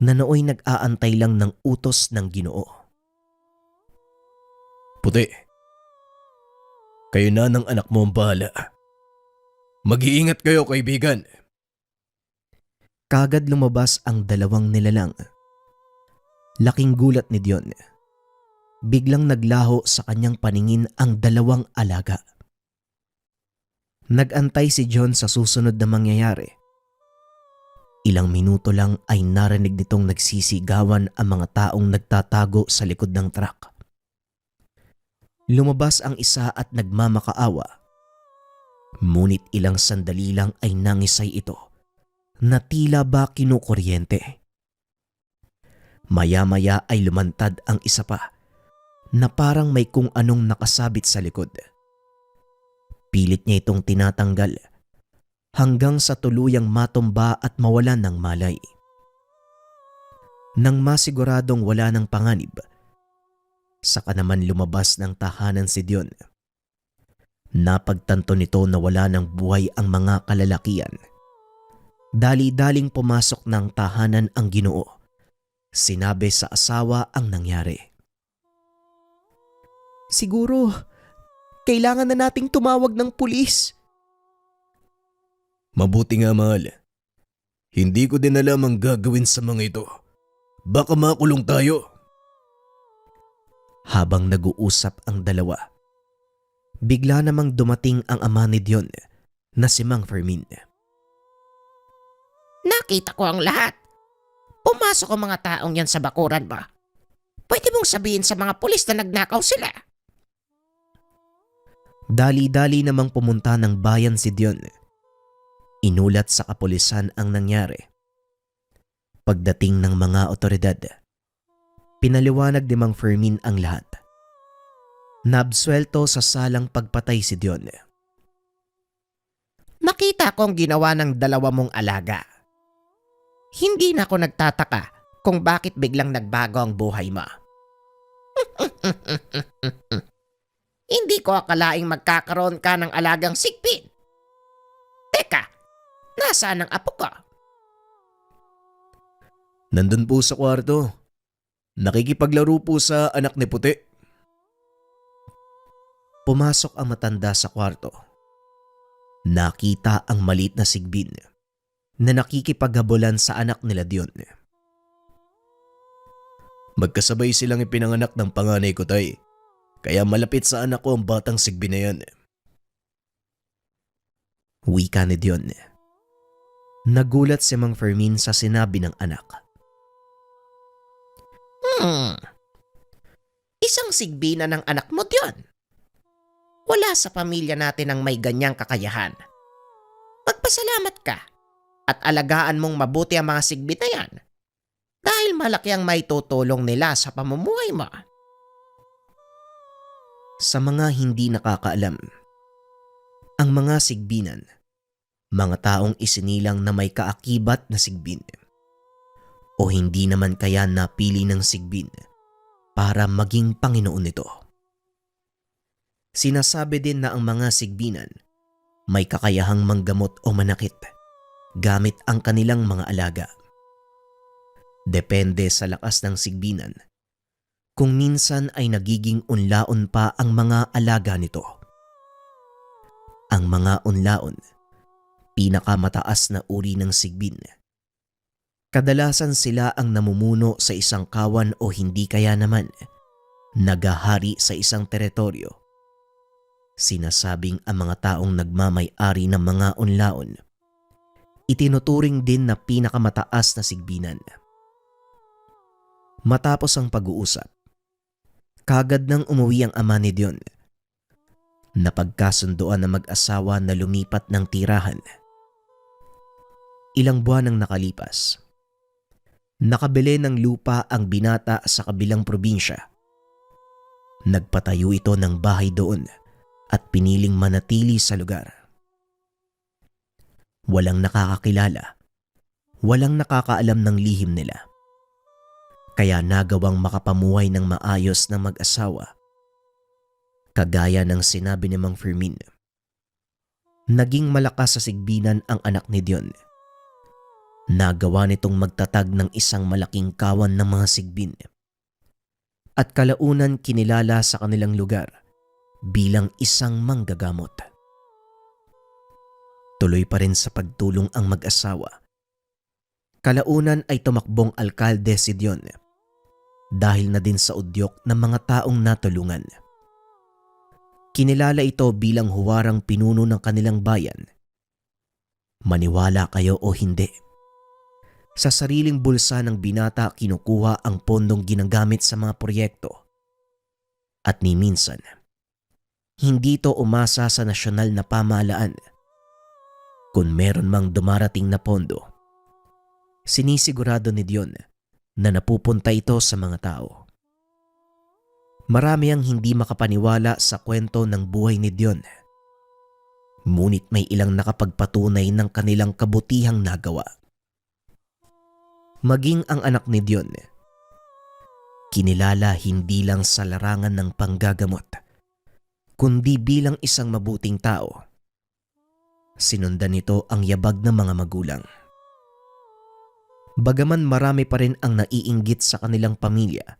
na nooy nag-aantay lang ng utos ng Ginoo. Puti, kayo na ng anak mo ang bahala. Mag-iingat kayo, kaibigan. Kagad lumabas ang dalawang nilalang. Laking gulat ni Dion. Biglang naglaho sa kanyang paningin ang dalawang alaga. Nagantay si John sa susunod na mangyayari. Ilang minuto lang ay narinig nitong nagsisigawan ang mga taong nagtatago sa likod ng truck. Lumabas ang isa at nagmamakaawa. Ngunit ilang sandali lang ay nangisay ito na tila ba kinukuryente. Maya-maya ay lumantad ang isa pa na parang may kung anong nakasabit sa likod. Pilit niya itong tinatanggal hanggang sa tuluyang matumba at mawalan ng malay. Nang masiguradong wala ng panganib, saka naman lumabas ng tahanan si Dion. Napagtanto nito na wala ng buhay ang mga kalalakian. Dali-daling pumasok ng tahanan ang Ginoo. Sinabi sa asawa ang nangyari. Siguro, kailangan na nating tumawag ng pulis. Mabuti nga, mahal. Hindi ko din alam ang gagawin sa mga ito. Baka makulong tayo. Habang nag-uusap ang dalawa, bigla namang dumating ang ama ni Dion na si Mang Fermin. Nakita ko ang lahat. Pumasok ang mga taong yan sa bakuran mo. Pwede mong sabihin sa mga pulis na nagnakaw sila. Dali-dali namang pumunta ng bayan si Dion. Inulat sa kapulisan ang nangyari. Pagdating ng mga otoridad, pinaliwanag ni Mang Fermin ang lahat. Naabsuelto sa salang pagpatay si Dion. Nakita kong ginawa ng dalawa mong alaga. Hindi na ako nagtataka kung bakit biglang nagbago ang buhay mo. Hindi ko akalaing magkakaroon ka ng alagang sigpin. Teka, nasaan ang apo ko? Nandun po sa kwarto. Nakikipaglaro po sa anak ni Puti. Pumasok ang matanda sa kwarto. Nakita ang maliit na sigbin na nakikipaghabulan sa anak nila Dion. Magkasabay silang ipinanganak ng panganay ko, tay. Kaya malapit sa anak ko ang batang sigbin na yan. Wika ni Dion. Nagulat si Mang Fermin sa sinabi ng anak. Isang sigbina ng anak mo Dion. Wala sa pamilya natin ang may ganyang kakayahan. Magpasalamat ka at alagaan mong mabuti ang mga sigbin na yan dahil malaki ang may tutulong nila sa pamumuhay mo. Sa mga hindi nakakaalam, ang mga sigbinan, mga taong isinilang na may kaakibat na sigbin o hindi naman kaya napili ng sigbin para maging Panginoon nito. Sinasabi din na ang mga sigbinan may kakayahang manggamot o manakit gamit ang kanilang mga alaga. Depende sa lakas ng sigbinan kung minsan ay nagiging unlaon pa ang mga alaga nito. Ang mga unlaon, pinakamataas na uri ng sigbin. Kadalasan sila ang namumuno sa isang kawan o hindi kaya naman nagahari sa isang teritoryo. Sinasabing ang mga taong nagmamay-ari ng mga unlaon, itinuturing din na pinakamataas na sigbinan. Matapos ang pag-uusap, kagad nang umuwi ang ama ni Dion. Napagkasunduan na mag-asawa na lumipat ng tirahan. Ilang buwan ang nakalipas. Nakabili ng lupa ang binata sa kabilang probinsya Nagpatayo ito ng bahay doon at piniling manatili sa lugar. Walang nakakakilala, walang nakakaalam ng lihim nila. Kaya nagawang makapamuhay ng maayos ng mag-asawa. Kagaya ng sinabi ni Mang Fermin, naging malakas sa sigbinan ang anak ni Dion. Nagawa nitong magtatag ng isang malaking kawan ng mga sigbin. At kalaunan kinilala sa kanilang lugar bilang isang manggagamot. Tuloy pa rin sa pagtulong ang mag-asawa. Kalaunan ay tumakbong alkalde si Dion dahil na din sa udyok ng mga taong natulungan. Kinilala ito bilang huwarang pinuno ng kanilang bayan. Maniwala kayo o hindi, sa sariling bulsa ng binata kinukuha ang pondong ginagamit sa mga proyekto. At ni minsan, hindi ito umasa sa nasyonal na pamahalaan. Kung meron mang dumarating na pondo, sinisigurado ni Dion na napupunta ito sa mga tao. Marami ang hindi makapaniwala sa kwento ng buhay ni Dion. Ngunit may ilang nakapagpatunay ng kanilang kabutihang nagawa. Maging ang anak ni Dion, kinilala hindi lang sa larangan ng panggagamot, kundi bilang isang mabuting tao. Sinundan nito ang yabag ng mga magulang. Bagaman marami pa rin ang naiinggit sa kanilang pamilya,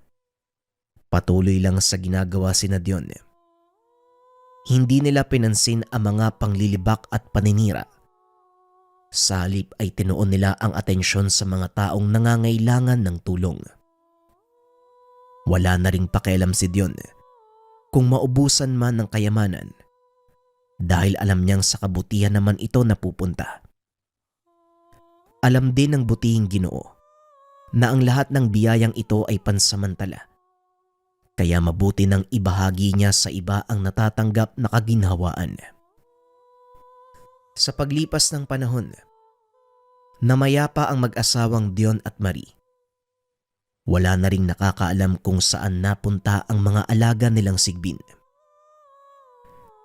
patuloy lang sa ginagawa si Dion. Hindi nila pinansin ang mga panglilibak at paninira. Sa halip ay tinuon nila ang atensyon sa mga taong nangangailangan ng tulong. Wala na ring pakialam si Dion kung maubusan man ng kayamanan dahil alam niyang sa kabutihan naman ito napupunta. Alam din ng butihing Ginoo na ang lahat ng biyayang ito ay pansamantala. Kaya mabuti nang ibahagi niya sa iba ang natatanggap na kaginhawaan. Sa paglipas ng panahon, namayapa ang mag-asawang Dion at Marie. Wala na ring nakakaalam kung saan napunta ang mga alaga nilang sigbin.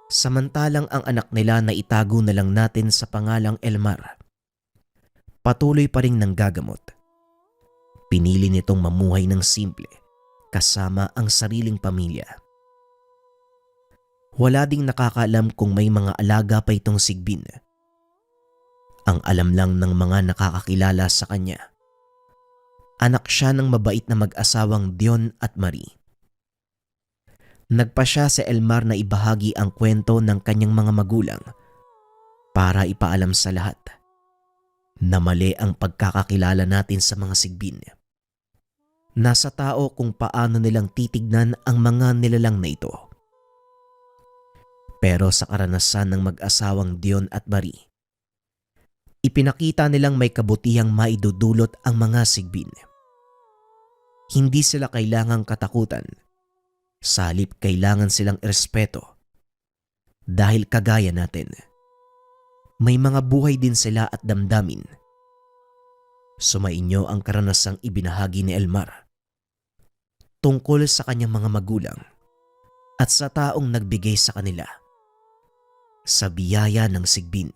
Samantalang ang anak nila na itago na lang natin sa pangalang Elmar, patuloy pa ring nanggagamot. Pinili nitong mamuhay ng simple kasama ang sariling pamilya. Wala ding nakakaalam kung may mga alaga pa itong sigbin. Ang alam lang ng mga nakakakilala sa kanya, anak siya ng mabait na mag-asawang Dion at Marie. Nagpa siya sa Elmar na ibahagi ang kwento ng kanyang mga magulang para ipaalam sa lahat na mali ang pagkakakilala natin sa mga sigbin. Nasa tao kung paano nilang titignan ang mga nilalang na ito. Pero sa karanasan ng mag-asawang Dion at Marie, ipinakita nilang may kabutihang maidudulot ang mga sigbin. Hindi sila kailangang katakutan, sa halip kailangan silang irespeto. Dahil kagaya natin, may mga buhay din sila at damdamin. Sumainyo ang karanasang ibinahagi ni Elmar tungkol sa kanyang mga magulang at sa taong nagbigay sa kanila sa biyaya ng sigbin.